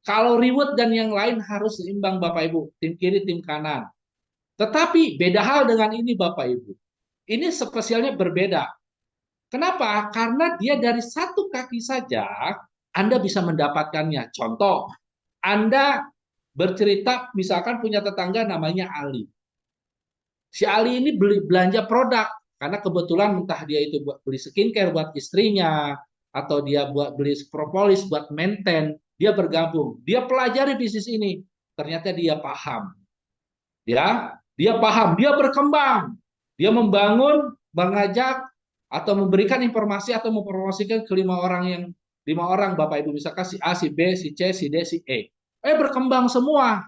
Kalau reward dan yang lain harus seimbang Bapak Ibu, tim kiri, tim kanan. Tetapi beda hal dengan ini Bapak Ibu. Ini spesialnya berbeda. Kenapa? Karena dia dari satu kaki saja Anda bisa mendapatkannya. Contoh, Anda bercerita misalkan punya tetangga namanya Ali. Si Ali ini belanja produk karena kebetulan entah dia itu buat beli skincare buat istrinya atau dia buat beli propolis buat maintain, dia bergabung. Dia pelajari bisnis ini. Ternyata dia paham. Ya, dia paham, dia berkembang. Dia membangun, mengajak atau memberikan informasi atau mempromosikan ke lima orang Bapak Ibu misalkan si A, si B, si C, si D, si E. Berkembang semua,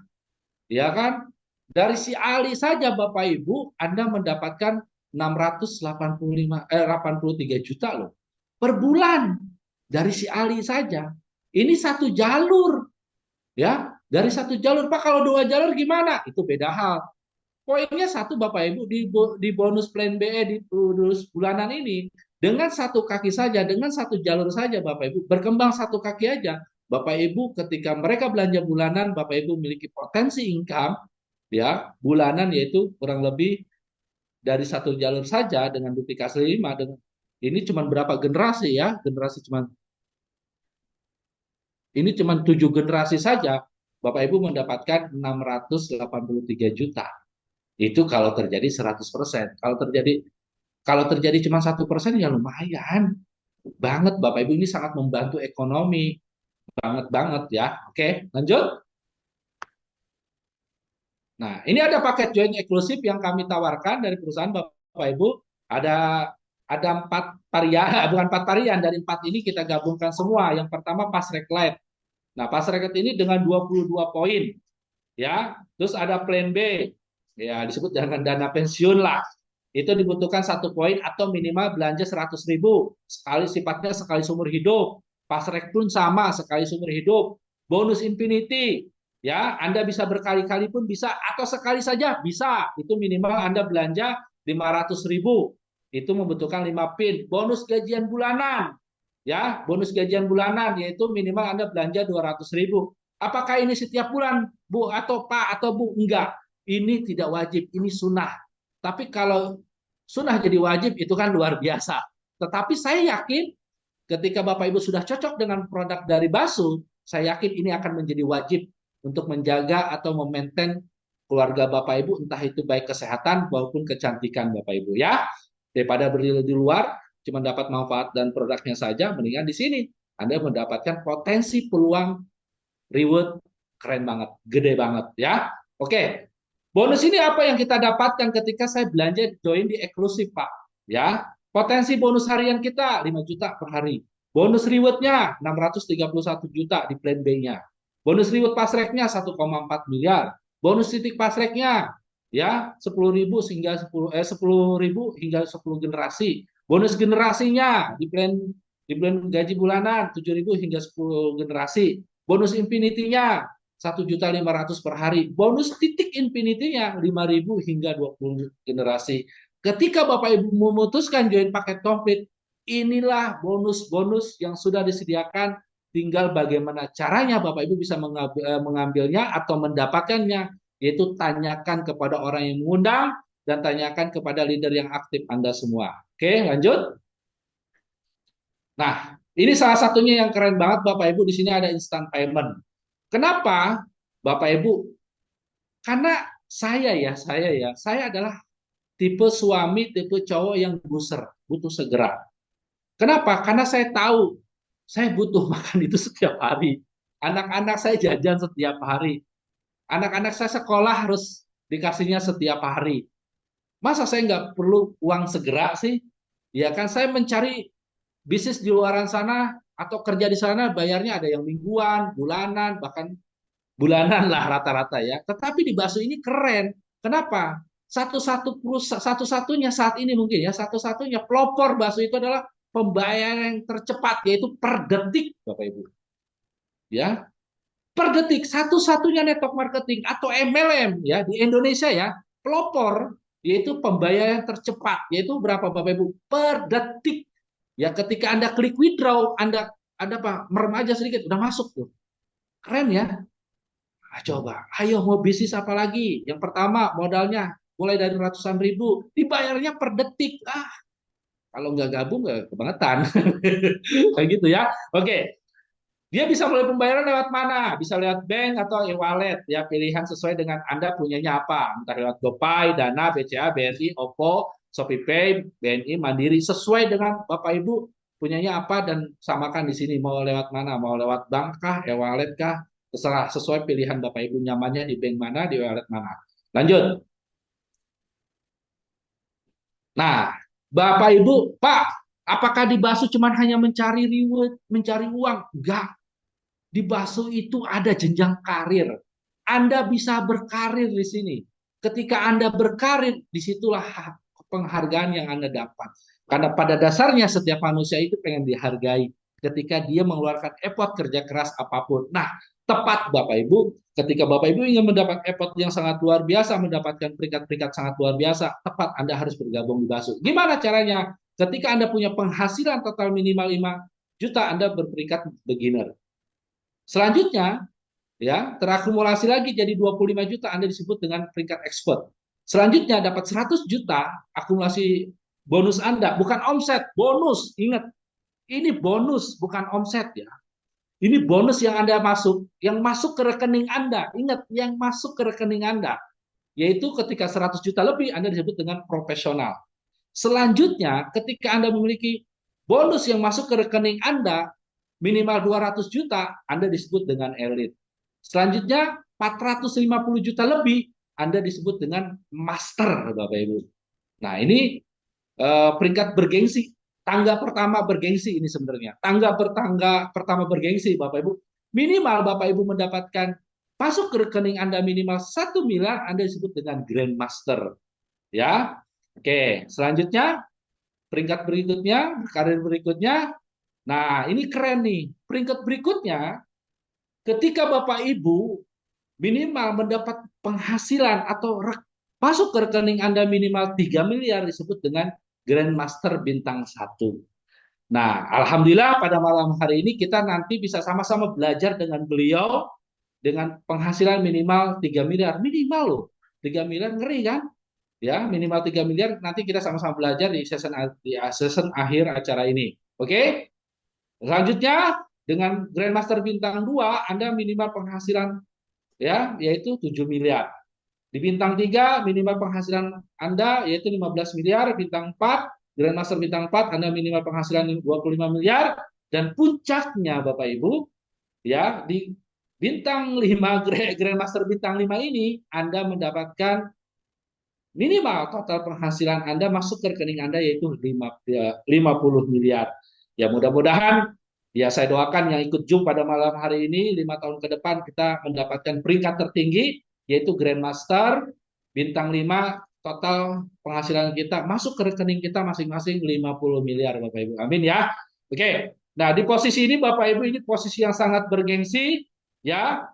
ya kan? Dari si Ali saja Bapak Ibu Anda mendapatkan 83 juta loh per bulan dari si Ali saja. Ini satu jalur, ya. Dari satu jalur, Pak, kalau dua jalur gimana? Itu beda hal. Poinnya satu Bapak Ibu di bonus plan BE di bonus bulanan ini dengan satu kaki saja, dengan satu jalur saja Bapak Ibu, berkembang satu kaki aja. Bapak Ibu ketika mereka belanja bulanan, Bapak Ibu memiliki potensi income ya bulanan yaitu kurang lebih dari satu jalur saja dengan duplikasi 5 dengan ini cuma berapa generasi ya? Generasi cuma ini cuma 7 generasi saja. Bapak Ibu mendapatkan 683 juta. Itu kalau terjadi 100%. Kalau terjadi cuma 1% ya lumayan banget Bapak Ibu, ini sangat membantu ekonomi banget banget ya. Oke, lanjut. Nah, ini ada paket join eksklusif yang kami tawarkan dari perusahaan Bapak Ibu. Ada empat varian, bukan empat varian, dari empat ini kita gabungkan semua. Yang pertama Fast Track Light. Nah, Fast Track Light ini dengan 22 poin ya. Terus ada plan B, ya disebut dengan dana pensiun lah. Itu dibutuhkan satu poin atau minimal belanja 100.000 sekali, sifatnya sekali seumur hidup. Fast Track pun sama, sekali seumur hidup. Bonus Infinity, ya Anda bisa berkali-kali pun bisa atau sekali saja bisa. Itu minimal Anda belanja 500.000. Itu membutuhkan 5 pin. Bonus gajian bulanan, ya bonus gajian bulanan yaitu minimal Anda belanja 200.000. Apakah ini setiap bulan, Bu, atau Pak, atau Bu? Enggak. Ini tidak wajib, ini sunnah. Tapi kalau sunnah jadi wajib, itu kan luar biasa. Tetapi saya yakin ketika Bapak Ibu sudah cocok dengan produk dari Basu, saya yakin ini akan menjadi wajib untuk menjaga atau memaintain keluarga Bapak Ibu, entah itu baik kesehatan maupun kecantikan Bapak Ibu ya. Daripada berdiri di luar, cuma dapat manfaat dan produknya saja, mendingan di sini. Anda mendapatkan potensi peluang reward keren banget, gede banget ya. Oke. Bonus ini apa yang kita dapatkan ketika saya belanja join di eksklusif, Pak? Ya. Potensi bonus harian kita 5 juta per hari. Bonus rewardnya 631 juta di plan B-nya. Bonus reward pasreknya 1,4 miliar. Bonus titik pasreknya ya 10.000 hingga 10 generasi. Bonus generasinya di plan gaji bulanan 7.000 hingga 10 generasi. Bonus infinity-nya 1.500.000 per hari. Bonus titik infinity-nya 5.000 hingga 20 generasi. Ketika Bapak Ibu memutuskan join paket komplit, inilah bonus-bonus yang sudah disediakan. Tinggal bagaimana caranya Bapak Ibu bisa mengambilnya atau mendapatkannya, yaitu tanyakan kepada orang yang mengundang dan tanyakan kepada leader yang aktif Anda semua. Oke, lanjut. Nah, ini salah satunya yang keren banget Bapak Ibu, di sini ada instant payment. Kenapa Bapak Ibu? Karena saya adalah tipe suami, tipe cowok yang butuh segera. Kenapa? Karena saya tahu saya butuh makan itu setiap hari. Anak-anak saya jajan setiap hari. Anak-anak saya sekolah harus dikasihnya setiap hari. Masa saya nggak perlu uang segera sih? Ya kan saya mencari bisnis di luaran sana atau kerja di sana bayarnya ada yang mingguan, bulanan, bahkan bulanan lah rata-rata ya. Tetapi di Basu ini keren. Kenapa? Satu-satunya saat ini mungkin ya, satu-satunya pelopor Basu itu adalah pembayaran yang tercepat yaitu per detik, Bapak Ibu. Ya, per detik satu-satunya network marketing atau MLM ya di Indonesia ya, pelopor yaitu pembayaran tercepat yaitu berapa Bapak Ibu? Per detik. Ya, ketika Anda klik withdraw, Anda ada apa? Merem aja sedikit, udah masuk tuh. Keren ya. Nah, coba, ayo mau bisnis apa lagi? Yang pertama modalnya mulai dari ratusan ribu, dibayarnya per detik. Kalau nggak gabung nggak kebangetan. Kayak gitu ya. Oke, dia bisa mulai pembayaran lewat mana? Bisa lewat bank atau e-wallet. Ya, pilihan sesuai dengan Anda punyanya apa. Entah lewat GoPay, Dana, BCA, BRI, OVO, ShopeePay, BNI, Mandiri. Sesuai dengan Bapak Ibu punyanya apa dan samakan di sini. Mau lewat mana? Mau lewat bank kah, e-wallet kah? Terserah, sesuai pilihan Bapak Ibu nyamannya di bank mana, di e-wallet mana. Lanjut. Nah, Bapak Ibu, Pak, apakah di Basu cuma hanya mencari reward, mencari uang? Enggak. Di Basu itu ada jenjang karir. Anda bisa berkarir di sini. Ketika Anda berkarir, disitulah penghargaan yang Anda dapat. Karena pada dasarnya setiap manusia itu pengen dihargai ketika dia mengeluarkan effort kerja keras apapun. Nah, tepat Bapak Ibu, ketika Bapak Ibu ingin mendapat effort yang sangat luar biasa, mendapatkan peringkat-peringkat sangat luar biasa, tepat Anda harus bergabung di BASU. Gimana caranya? Ketika Anda punya penghasilan total minimal 5 juta, Anda berperingkat beginner. Selanjutnya, ya, terakumulasi lagi jadi 25 juta, Anda disebut dengan peringkat expert. Selanjutnya dapat 100 juta akumulasi bonus Anda, bukan omset, bonus. Ingat, ini bonus bukan omset ya. Ini bonus yang masuk ke rekening Anda. Ingat, yang masuk ke rekening Anda. Yaitu ketika 100 juta lebih, Anda disebut dengan profesional. Selanjutnya, ketika Anda memiliki bonus yang masuk ke rekening Anda, minimal 200 juta, Anda disebut dengan elit. Selanjutnya, 450 juta lebih, Anda disebut dengan master, Bapak Ibu. Nah, ini peringkat bergengsi. Tangga pertama bergengsi ini sebenarnya. Tangga pertama bergengsi, Bapak Ibu. Minimal Bapak Ibu mendapatkan masuk ke rekening Anda minimal 1 miliar, Anda disebut dengan Grandmaster. Ya, oke. Selanjutnya, peringkat berikutnya, karir berikutnya. Nah, ini keren nih. Peringkat berikutnya, ketika Bapak Ibu minimal mendapat penghasilan atau masuk ke rekening Anda minimal 3 miliar disebut dengan Grandmaster bintang 1. Nah, alhamdulillah pada malam hari ini kita nanti bisa sama-sama belajar dengan beliau dengan penghasilan minimal 3 miliar. Minimal loh. 3 miliar ngeri kan? Ya, minimal 3 miliar nanti kita sama-sama belajar di session akhir acara ini. Oke? Selanjutnya dengan Grandmaster bintang 2 Anda minimal penghasilan ya yaitu 7 miliar. Di bintang 3 minimal penghasilan Anda yaitu 15 miliar, bintang 4 Grandmaster bintang 4 Anda minimal penghasilan 25 miliar dan puncaknya Bapak Ibu ya di bintang 5 Grandmaster bintang 5 ini Anda mendapatkan minimal total penghasilan Anda masuk ke rekening Anda yaitu 50 miliar. Ya mudah-mudahan ya saya doakan yang ikut Zoom pada malam hari ini 5 tahun ke depan kita mendapatkan peringkat tertinggi yaitu Grandmaster bintang 5 total penghasilan kita masuk ke rekening kita masing-masing 50 miliar Bapak Ibu. Amin ya. Oke. Nah, di posisi ini Bapak Ibu ini posisi yang sangat bergengsi ya.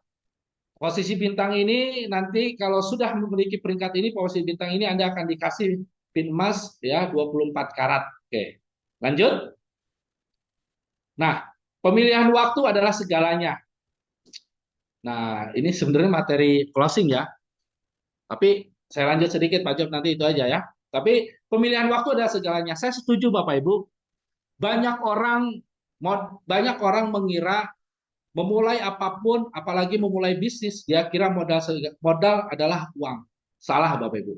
Posisi bintang ini nanti kalau sudah memiliki peringkat ini, posisi bintang ini Anda akan dikasih pin emas ya 24 karat. Oke. Lanjut. Nah, pemilihan waktu adalah segalanya. Nah, ini sebenarnya materi closing ya. Tapi saya lanjut sedikit Pak Job nanti itu aja ya. Tapi pemilihan waktu adalah segalanya. Saya setuju Bapak Ibu. Banyak orang banyak orang mengira memulai apapun, apalagi memulai bisnis, dia kira modal adalah uang. Salah Bapak Ibu.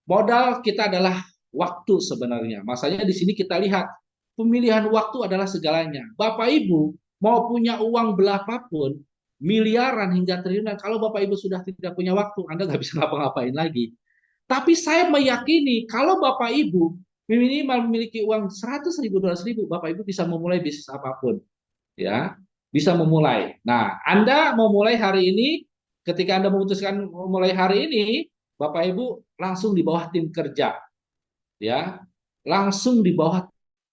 Modal kita adalah waktu sebenarnya. Masanya di sini kita lihat pemilihan waktu adalah segalanya. Bapak Ibu mau punya uang berapapun, miliaran hingga triliunan, kalau Bapak Ibu sudah tidak punya waktu, Anda nggak bisa ngapa-ngapain lagi. Tapi saya meyakini kalau Bapak Ibu minimal memiliki uang 100 ribu, 200 ribu, Bapak Ibu bisa memulai bisnis apapun. Ya, bisa memulai. Nah, Anda mau mulai hari ini, ketika Anda memutuskan mulai hari ini, Bapak Ibu langsung di bawah tim kerja. Ya, langsung di bawah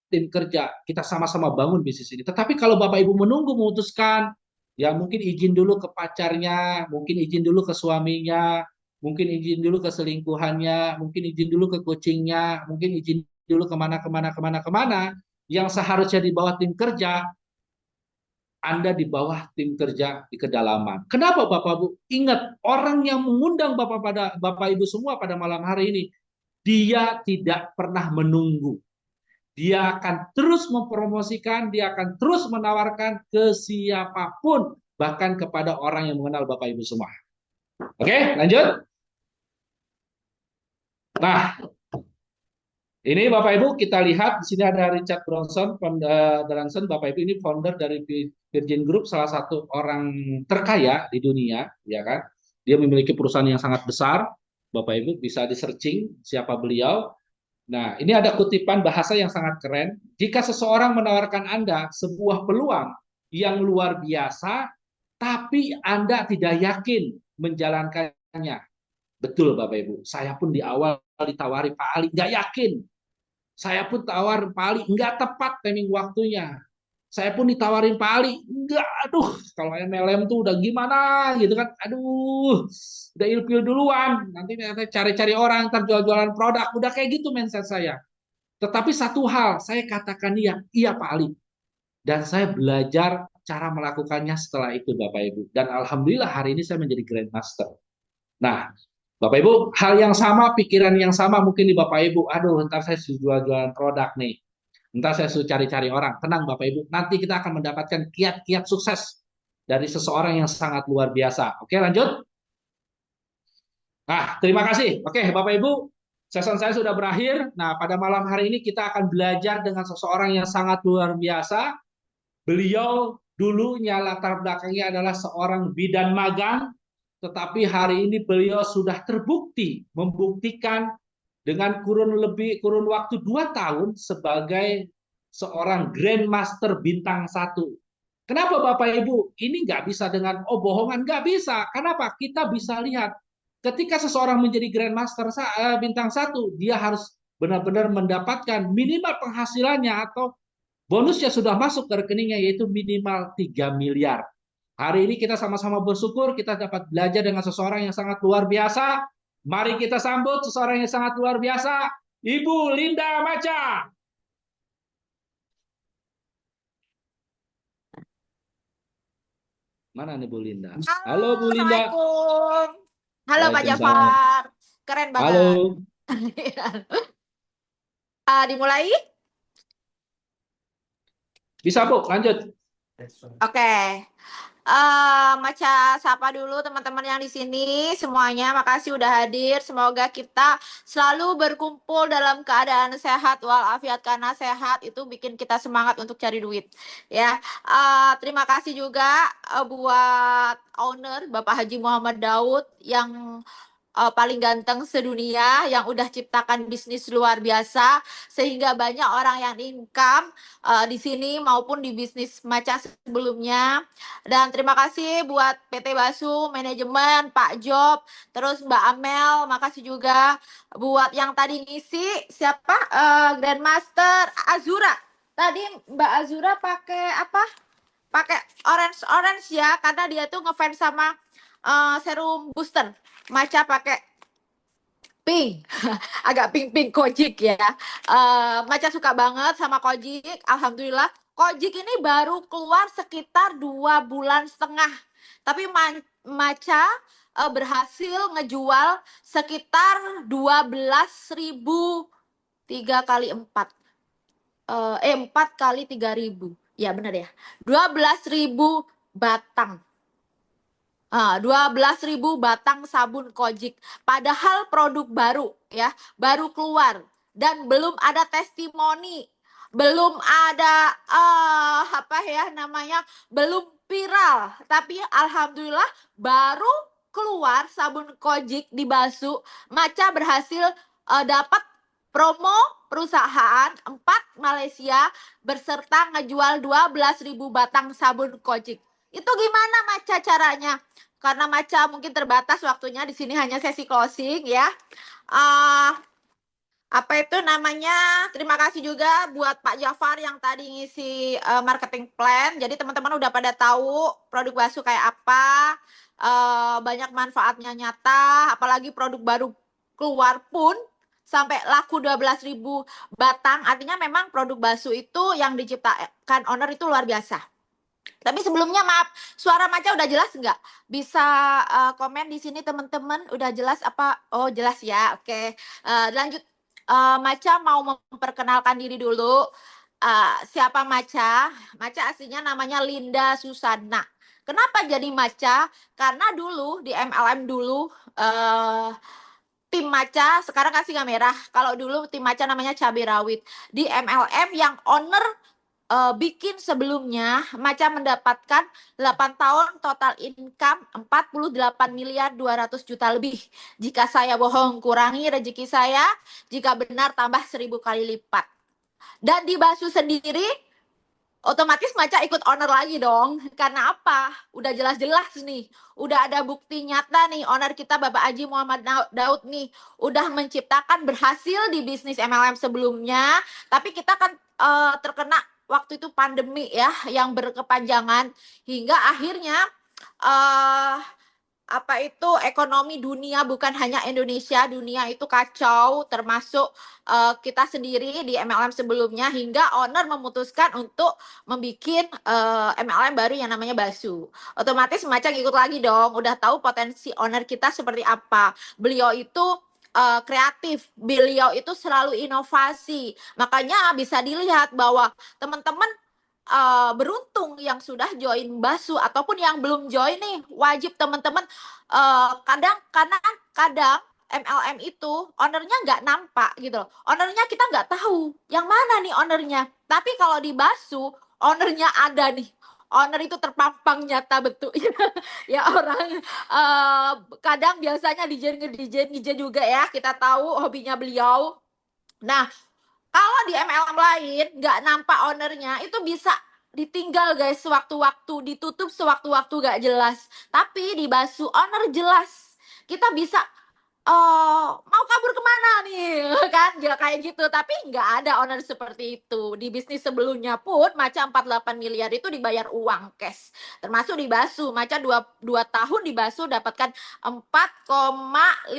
tim kerja. Kita sama-sama bangun bisnis ini. Tetapi kalau Bapak Ibu menunggu memutuskan, ya mungkin izin dulu ke pacarnya, mungkin izin dulu ke suaminya, mungkin izin dulu ke selingkuhannya, mungkin izin dulu ke coachingnya, mungkin izin dulu kemana, yang seharusnya di bawah tim kerja, Anda di bawah tim kerja di kedalaman. Kenapa Bapak Ibu? Ingat, orang yang mengundang Bapak Ibu semua pada malam hari ini, dia tidak pernah menunggu. Dia akan terus mempromosikan, dia akan terus menawarkan ke siapapun, bahkan kepada orang yang mengenal Bapak Ibu semua. Oke, lanjut. Nah, ini Bapak Ibu kita lihat di sini ada Richard Branson, Bapak Ibu ini founder dari Virgin Group, salah satu orang terkaya di dunia, ya kan? Dia memiliki perusahaan yang sangat besar. Bapak Ibu bisa di searching siapa beliau. Nah, ini ada kutipan bahasa yang sangat keren. Jika seseorang menawarkan Anda sebuah peluang yang luar biasa, tapi Anda tidak yakin menjalankannya. Betul Bapak Ibu, saya pun di awal ditawari Pak Ali, nggak yakin. Saya pun tawar Pak Ali, nggak tepat timing waktunya. Saya pun ditawarin Pak Ali, nggak, aduh, kalau MLM tuh udah gimana gitu kan, aduh, udah ilfil duluan, nanti cari-cari orang, ntar jual-jualan produk, udah kayak gitu mindset saya. Tetapi satu hal, saya katakan iya, iya Pak Ali. Dan saya belajar cara melakukannya setelah itu Bapak Ibu. Dan Alhamdulillah hari ini saya menjadi Grandmaster. Nah, Bapak Ibu, hal yang sama, pikiran yang sama mungkin di Bapak Ibu. Aduh, ntar saya jual-jualan produk nih. Ntar saya suruh cari-cari orang. Tenang Bapak Ibu, nanti kita akan mendapatkan kiat-kiat sukses dari seseorang yang sangat luar biasa. Oke, lanjut. Nah, terima kasih. Oke, Bapak Ibu, session saya sudah berakhir. Nah, pada malam hari ini kita akan belajar dengan seseorang yang sangat luar biasa. Beliau dulunya latar belakangnya adalah seorang bidan magang, tetapi hari ini beliau sudah terbukti, membuktikan dengan kurun waktu 2 tahun sebagai seorang Grandmaster bintang 1. Kenapa Bapak Ibu? Ini nggak bisa dengan bohongan, nggak bisa. Kenapa? Kita bisa lihat ketika seseorang menjadi Grandmaster bintang 1, dia harus benar-benar mendapatkan minimal penghasilannya atau bonusnya sudah masuk ke rekeningnya yaitu minimal 3 miliar. Hari ini kita sama-sama bersyukur kita dapat belajar dengan seseorang yang sangat luar biasa. Mari kita sambut seseorang yang sangat luar biasa, Ibu Linda Macha. Mana nih Bu Linda? Halo, Halo Bu Linda. Assalamualaikum. Halo Pak Waalaikumsalam. Jafar, keren Halo. banget. Dimulai? Bisa Bu, lanjut. Oke. Maca sapa dulu teman-teman yang di sini semuanya. Makasih udah hadir. Semoga kita selalu berkumpul dalam keadaan sehat walafiat, karena sehat itu bikin kita semangat untuk cari duit. Ya. Terima kasih juga buat owner Bapak Haji Muhammad Daud yang paling ganteng sedunia, yang udah ciptakan bisnis luar biasa sehingga banyak orang yang income di sini maupun di bisnis Maca sebelumnya. Dan terima kasih buat PT Basu, manajemen, Pak Job, terus Mbak Amel, makasih juga buat yang tadi ngisi siapa Grandmaster Azura. Tadi Mbak Azura pakai apa? Pakai orange ya, karena dia tuh ngefans sama serum booster. Maca pakai pink, agak pink Kojik ya. Maca suka banget sama Kojik. Alhamdulillah, Kojik ini baru keluar sekitar 2,5 bulan. Tapi Maca berhasil ngejual sekitar 12.000 3 kali 4. 4 kali 3.000. Ya benar ya. 12.000 batang. 12.000 batang sabun Kojik. Padahal produk baru ya, baru keluar dan belum ada testimoni, belum ada apa ya namanya, belum viral. Tapi alhamdulillah baru keluar sabun Kojik di Basu, Maca berhasil dapat promo perusahaan 4 Malaysia berserta ngejual 12.000 batang sabun Kojik. Itu gimana Maca caranya? Karena Maca mungkin terbatas waktunya, di sini hanya sesi closing ya. Apa itu namanya? Terima kasih juga buat Pak Jafar yang tadi ngisi marketing plan. Jadi teman-teman udah pada tahu produk Basu kayak apa, banyak manfaatnya nyata, apalagi produk baru keluar pun sampai laku 12.000 batang. Artinya memang produk Basu itu yang diciptakan owner itu luar biasa. Tapi sebelumnya maaf, suara Maca udah jelas nggak? Bisa komen di sini teman-teman, udah jelas apa? Oh jelas ya, oke. Lanjut, Maca mau memperkenalkan diri dulu. Siapa Maca? Maca aslinya namanya Linda Susana. Kenapa jadi Maca? Karena dulu di MLM dulu, tim Maca, sekarang kasih nggak merah. Kalau dulu tim Maca namanya Cabai Rawit. Di MLM yang owner bikin sebelumnya, Maca mendapatkan 8 tahun total income 48 miliar 200 juta lebih. Jika saya bohong, kurangi rezeki saya. Jika benar, tambah 1000 kali lipat. Dan di Basu sendiri, otomatis Maca ikut owner lagi dong. Karena apa? Udah jelas-jelas nih. Udah ada bukti nyata nih. Owner kita Bapak Haji Muhammad Daud nih. Udah menciptakan berhasil di bisnis MLM sebelumnya. Tapi kita kan terkena waktu itu pandemi ya. Yang berkepanjangan. Hingga akhirnya apa itu ekonomi dunia, bukan hanya Indonesia, dunia itu kacau, termasuk kita sendiri di MLM sebelumnya, hingga owner memutuskan untuk membuat MLM baru yang namanya Basu. Otomatis Maca ikut lagi dong, udah tahu potensi owner kita seperti apa. Beliau itu kreatif, beliau itu selalu inovasi, makanya bisa dilihat bahwa teman-teman beruntung yang sudah join Basu ataupun yang belum join nih, wajib teman-teman kadang MLM itu ownernya nggak nampak gitu loh. Ownernya kita nggak tahu yang mana nih ownernya. Tapi kalau di Basu ownernya ada nih. Owner itu terpampang nyata betul. Ya orang kadang biasanya DJ juga ya. Kita tahu hobinya beliau. Nah, kalau di MLM lain nggak nampak ownernya, itu bisa ditinggal guys sewaktu-waktu, ditutup sewaktu-waktu nggak jelas. Tapi di Basu owner jelas. Kita bisa mau kabur kemana nih kan ya kayak gitu, tapi nggak ada owner seperti itu. Di bisnis sebelumnya pun Maca 48 miliar itu dibayar uang cash, termasuk di Basu. Maca 2 tahun di Basu dapatkan 4,5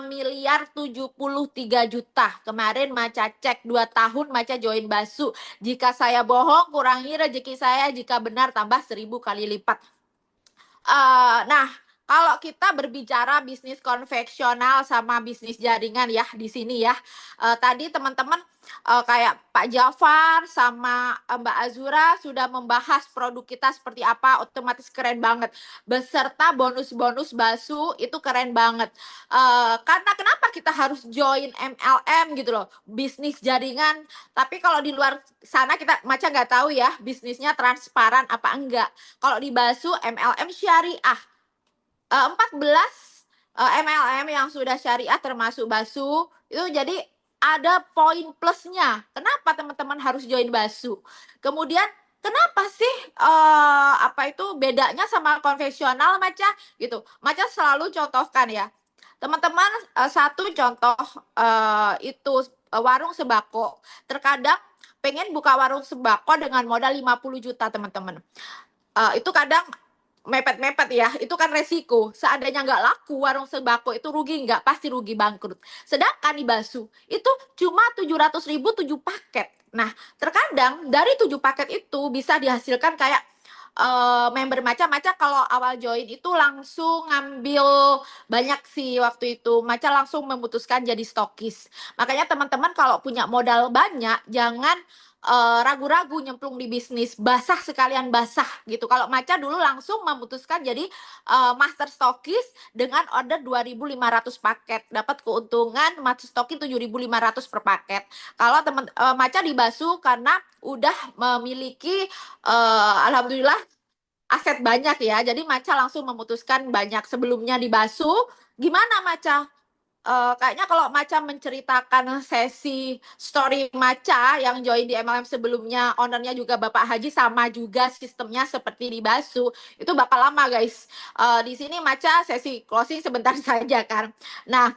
miliar 73 juta. Kemarin Maca cek 2 tahun Maca join Basu. Jika saya bohong, kurangi rezeki saya. Jika benar, tambah 1000 kali lipat. Nah, kalau kita berbicara bisnis konvensional sama bisnis jaringan ya di sini ya. Tadi teman-teman kayak Pak Jafar sama Mbak Azura sudah membahas produk kita seperti apa, otomatis keren banget. Beserta bonus-bonus Basu itu keren banget. Karena kenapa kita harus join MLM gitu loh, bisnis jaringan. Tapi kalau di luar sana kita Maca nggak tahu ya bisnisnya transparan apa enggak. Kalau di Basu MLM syariah 14 MLM yang sudah syariah termasuk Basu itu, jadi ada poin plusnya. Kenapa teman-teman harus join Basu? Kemudian kenapa sih apa itu bedanya sama konvensional Maca gitu? Maca selalu contohkan ya. Teman-teman, satu contoh itu warung sembako. Terkadang pengen buka warung sembako dengan modal 50 juta teman-teman. Itu kadang mepet-mepet ya, itu kan resiko. Seandainya nggak laku warung sembako itu rugi nggak? Pasti rugi, bangkrut. Sedangkan di Basu itu cuma 700.000 7 paket. Nah, terkadang dari 7 paket itu bisa dihasilkan kayak member Maca kalau awal join itu langsung ngambil banyak sih waktu itu. Maca langsung memutuskan jadi stokis. Makanya teman-teman kalau punya modal banyak, jangan ragu-ragu nyemplung di bisnis, basah sekalian basah gitu. Kalau Maca dulu langsung memutuskan jadi master stokis dengan order 2.500 paket, dapat keuntungan master stokis 7.500 per paket. Kalau teman Maca di Basu karena udah memiliki alhamdulillah aset banyak ya, jadi Maca langsung memutuskan banyak. Sebelumnya di Basu gimana Maca? Kayaknya kalau Maca menceritakan sesi story Maca yang join di MLM sebelumnya, ownernya juga Bapak Haji, sama juga sistemnya seperti di Basu, itu bakal lama guys. Di sini Maca sesi closing sebentar saja kan. Nah,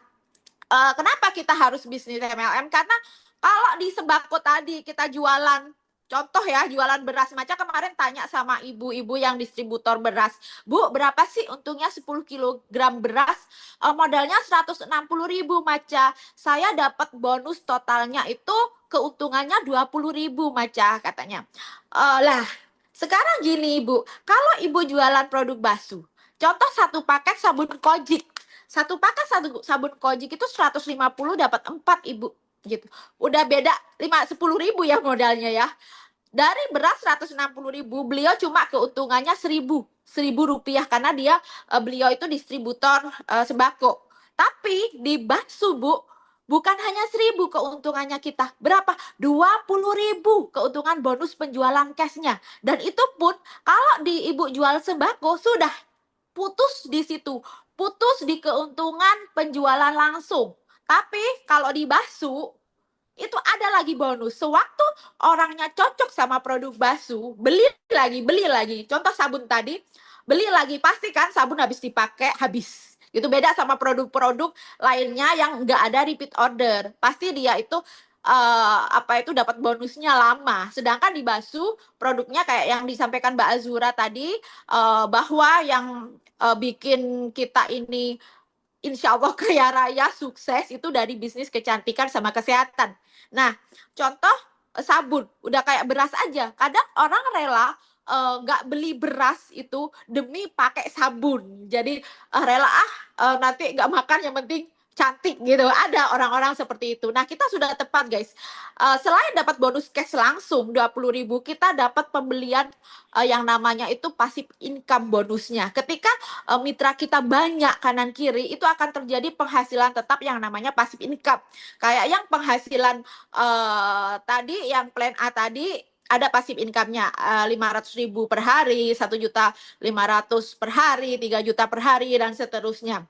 kenapa kita harus bisnis MLM? Karena kalau di sembako tadi kita jualan, contoh ya, jualan beras. Maca kemarin tanya sama ibu-ibu yang distributor beras, Bu, berapa sih untungnya 10 kilogram beras? Modalnya 160.000 Maca. Saya dapat bonus totalnya itu keuntungannya 20.000 Maca katanya. Lah, Sekarang gini Ibu, kalau Ibu jualan produk basuh, contoh satu paket sabun Kojik. Satu paket sabun Kojik itu 150 dapat 4 Ibu gitu. Udah beda 10.000 ya modalnya ya. Dari beras 160.000, beliau cuma keuntungannya 1.000 rupiah karena beliau itu distributor sembako. Tapi di Bakso Bu, bukan hanya 1.000 keuntungannya kita. Berapa? 20.000 keuntungan bonus penjualan cashnya. Dan itu pun kalau di Ibu jual sembako sudah putus di situ, putus di keuntungan penjualan langsung. Tapi kalau di Bakso itu ada lagi bonus. Sewaktu orangnya cocok sama produk basuh, beli lagi. Contoh sabun tadi, beli lagi. Pasti kan sabun habis dipakai, habis. Itu beda sama produk-produk lainnya yang nggak ada repeat order. Pasti dia itu dapat bonusnya lama. Sedangkan di basuh produknya kayak yang disampaikan Mbak Azura tadi, bahwa yang bikin kita ini insya Allah kaya raya sukses itu dari bisnis kecantikan sama kesehatan. Nah, contoh sabun, udah kayak beras aja. Kadang orang rela nggak beli beras itu demi pakai sabun. Jadi rela nanti nggak makan yang penting cantik gitu. Ada orang-orang seperti itu. Nah, kita sudah tepat guys. Selain dapat bonus cash langsung 20.000, kita dapat pembelian yang namanya itu passive income bonusnya. Ketika mitra kita banyak kanan kiri, itu akan terjadi penghasilan tetap yang namanya passive income. Kayak yang penghasilan tadi, yang plan A tadi, ada passive income-nya 500.000 per hari, 1.500.000 per hari, 3 juta per hari, dan seterusnya.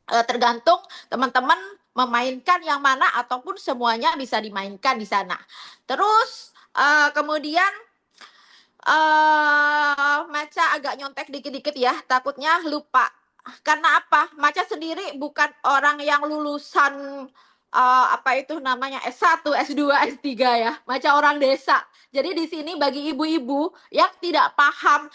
Tergantung teman-teman memainkan yang mana ataupun semuanya bisa dimainkan di sana. Terus kemudian Maca agak nyontek dikit-dikit ya, takutnya lupa. Karena apa? Maca sendiri bukan orang yang lulusan S1, S2, S3 ya. Maca orang desa. Jadi di sini bagi ibu-ibu yang tidak paham,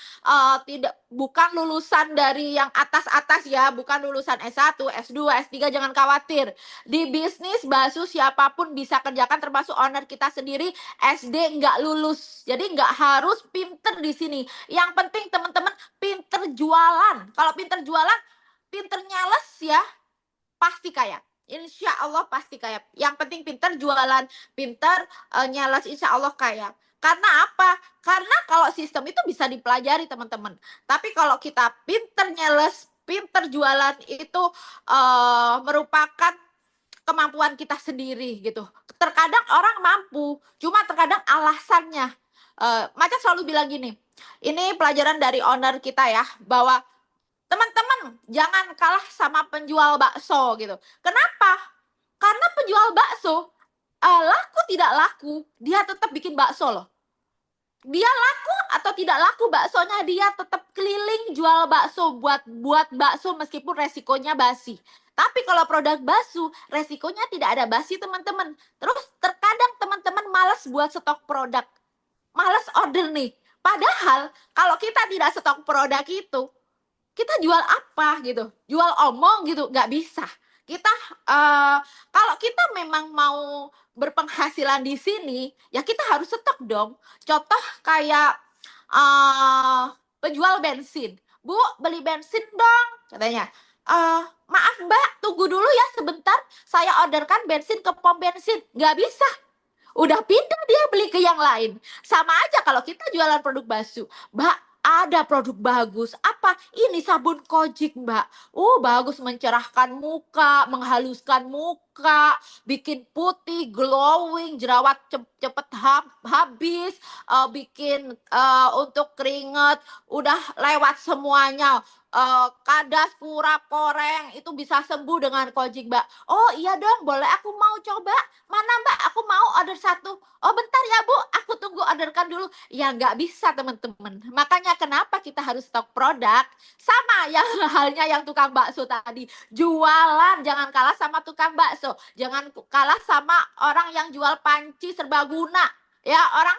bukan lulusan dari yang atas-atas ya, bukan lulusan S1, S2, S3, jangan khawatir. Di bisnis basuh siapapun bisa kerjakan, termasuk owner kita sendiri SD nggak lulus. Jadi nggak harus pinter di sini. Yang penting teman-teman pinter jualan. Kalau pinter jualan, pinter nyales ya, pasti kaya. Insya Allah pasti kaya. Yang penting pinter jualan, pinter nyales, insya Allah kaya. Karena apa? Karena kalau sistem itu bisa dipelajari teman-teman. Tapi kalau kita pinter nyales, pinter jualan itu merupakan kemampuan kita sendiri gitu. Terkadang orang mampu, cuma terkadang alasannya. Maca selalu bilang gini, ini pelajaran dari owner kita ya, bahwa teman-teman jangan kalah sama penjual bakso gitu. Kenapa? Karena penjual bakso laku tidak laku, dia tetap bikin bakso loh. Dia laku atau tidak laku baksonya, dia tetap keliling jual bakso, buat bakso meskipun resikonya basi. Tapi kalau produk basuh, resikonya tidak ada basi teman-teman. Terus terkadang teman-teman malas buat stok produk, malas order nih. Padahal kalau kita tidak stok produk itu, kita jual apa gitu? Jual omong gitu, nggak bisa. Kita kalau kita memang mau berpenghasilan di sini, ya kita harus stok dong. Contoh kayak penjual bensin. Bu, beli bensin dong, katanya. Maaf Mbak, tunggu dulu ya sebentar. Saya orderkan bensin ke pom bensin. Nggak bisa. Udah pindah dia beli ke yang lain. Sama aja kalau kita jualan produk basuh. Mbak, ada produk bagus. Apa? Ini sabun Kojik, Mbak. Bagus, mencerahkan muka, menghaluskan muka, bikin putih, glowing, jerawat cepet habis, bikin untuk keringat, udah lewat semuanya. Kadas, kurap, koreng, itu bisa sembuh dengan Kojik, Mbak. Oh iya dong, boleh, aku mau coba. Mana Mbak? Aku mau order 1. Oh bentar ya Bu, aku tunggu orderkan dulu. Ya nggak bisa teman-teman. Makanya kenapa kita harus stok produk? Sama ya halnya yang tukang bakso tadi. Jualan, jangan kalah sama tukang bakso. Jangan kalah sama orang yang jual panci serbaguna. Ya, orang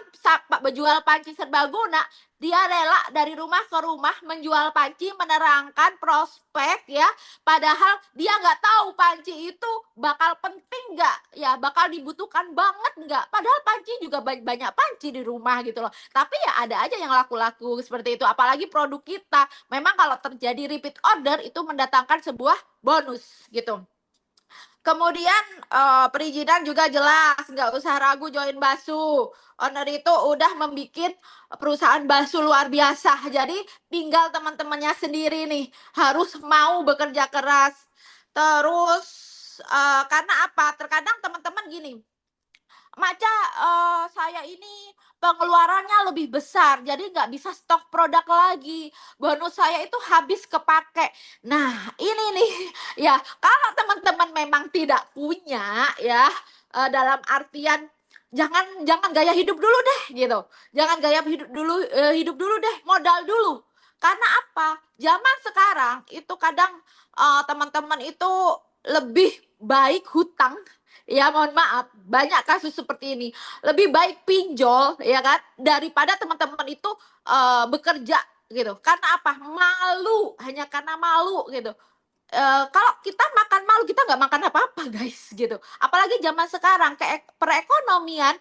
jual panci serbaguna, dia rela dari rumah ke rumah menjual panci, menerangkan prospek ya. Padahal dia nggak tahu panci itu bakal penting nggak, ya bakal dibutuhkan banget nggak. Padahal panci juga banyak panci di rumah gitu loh. Tapi ya ada aja yang laku-laku seperti itu. Apalagi produk kita, memang kalau terjadi repeat order itu mendatangkan sebuah bonus gitu. Kemudian perizinan juga jelas, nggak usah ragu join Basu. Owner itu udah membuat perusahaan Basu luar biasa. Jadi tinggal teman-temannya sendiri nih harus mau bekerja keras. Terus karena apa? Terkadang teman-teman gini, Maca, saya ini pengeluarannya lebih besar, jadi nggak bisa stok produk lagi. Bonus saya itu habis kepake. Nah, ini nih, ya kalau teman-teman memang tidak punya, ya dalam artian jangan jangan gaya hidup dulu deh, gitu. Jangan gaya hidup dulu deh, modal dulu. Karena apa? Zaman sekarang itu kadang teman-teman itu lebih baik hutang. Ya mohon maaf, banyak kasus seperti ini. Lebih baik pinjol ya kan daripada teman-teman itu bekerja gitu. Karena apa? Malu, hanya karena malu gitu. Kalau kita makan malu, kita nggak makan apa-apa guys gitu. Apalagi zaman sekarang perekonomian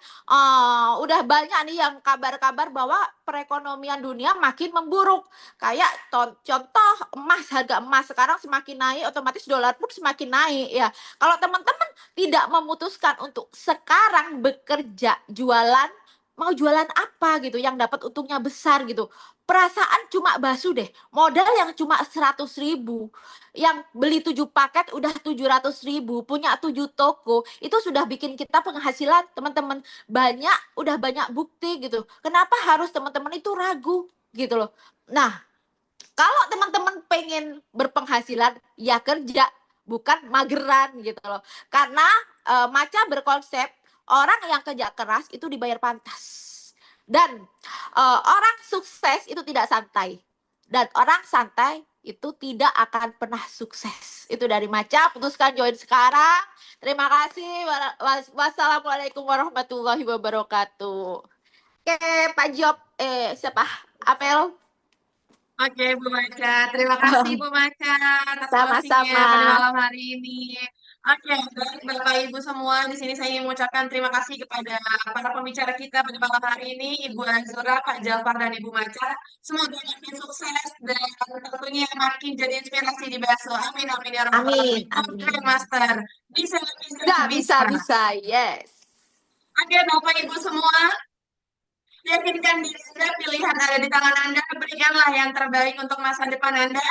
udah banyak nih yang kabar-kabar bahwa perekonomian dunia makin memburuk. Kayak contoh emas, harga emas sekarang semakin naik, otomatis dolar pun semakin naik ya. Kalau teman-teman tidak memutuskan untuk sekarang bekerja jualan, mau jualan apa gitu yang dapat untungnya besar gitu. Perasaan cuma bakso deh, modal yang cuma 100.000, yang beli 7 paket udah 700.000, punya 7 toko, itu sudah bikin kita penghasilan teman-teman banyak, udah banyak bukti gitu. Kenapa harus teman-teman itu ragu gitu loh. Nah, kalau teman-teman pengen berpenghasilan, ya kerja, bukan mageran gitu loh. Karena Maca berkonsep orang yang kerja keras itu dibayar pantas. Dan orang sukses itu tidak santai. Dan orang santai itu tidak akan pernah sukses. Itu dari Maca, putuskan join sekarang. Terima kasih. Wassalamualaikum warahmatullahi wabarakatuh. Oke, Pak Job, siapa? Amel. Oke, Bu Maca. Terima kasih, Bu Maca, atas closing-nya Sama-sama. pada malam hari ini. Oke, baik Bapak Ibu semua, di sini saya ingin mengucapkan terima kasih kepada para pembicara kita pada malam hari ini, Ibu Azura, Pak Jalfar, dan Ibu Maca. Semoga makin sukses dan tentunya makin jadi inspirasi di Baso. Amin, amin, ya rabbal alamin. Amin, Oke, amin. Master. Bisa, Bisa, bisa, bisa. Yes. Oke, Bapak Ibu semua, yakinkan diri Anda, pilihan ada di tangan Anda, berikanlah yang terbaik untuk masa depan Anda.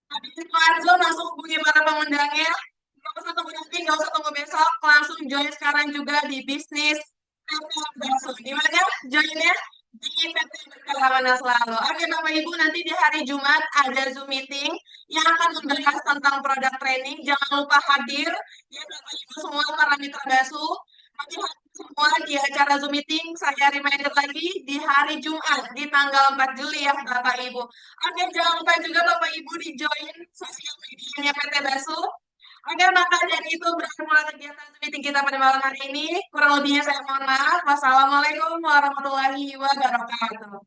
Habis itu Arzo langsung hubungi para pengundangnya. Nggak usah tunggu nanti, nggak usah tunggu besok, langsung join sekarang juga di bisnis PT Bakso. Di mana joinnya? Di PT Berkelana Selalu. Oke Bapak Ibu, nanti di hari Jumat ada Zoom meeting yang akan membahas tentang produk training. Jangan lupa hadir ya Bapak Ibu semua para mitra Bakso. Nanti semua di acara Zoom meeting, saya reminder lagi di hari Jumat di tanggal 4 Juli ya Bapak Ibu. Oke, jangan lupa juga Bapak Ibu di join sosial medianya PT Basu. Oke, maka dari itu berakhir kegiatan Zoom meeting kita pada malam hari ini. Kurang lebihnya saya mohon maaf. Wassalamualaikum warahmatullahi wabarakatuh.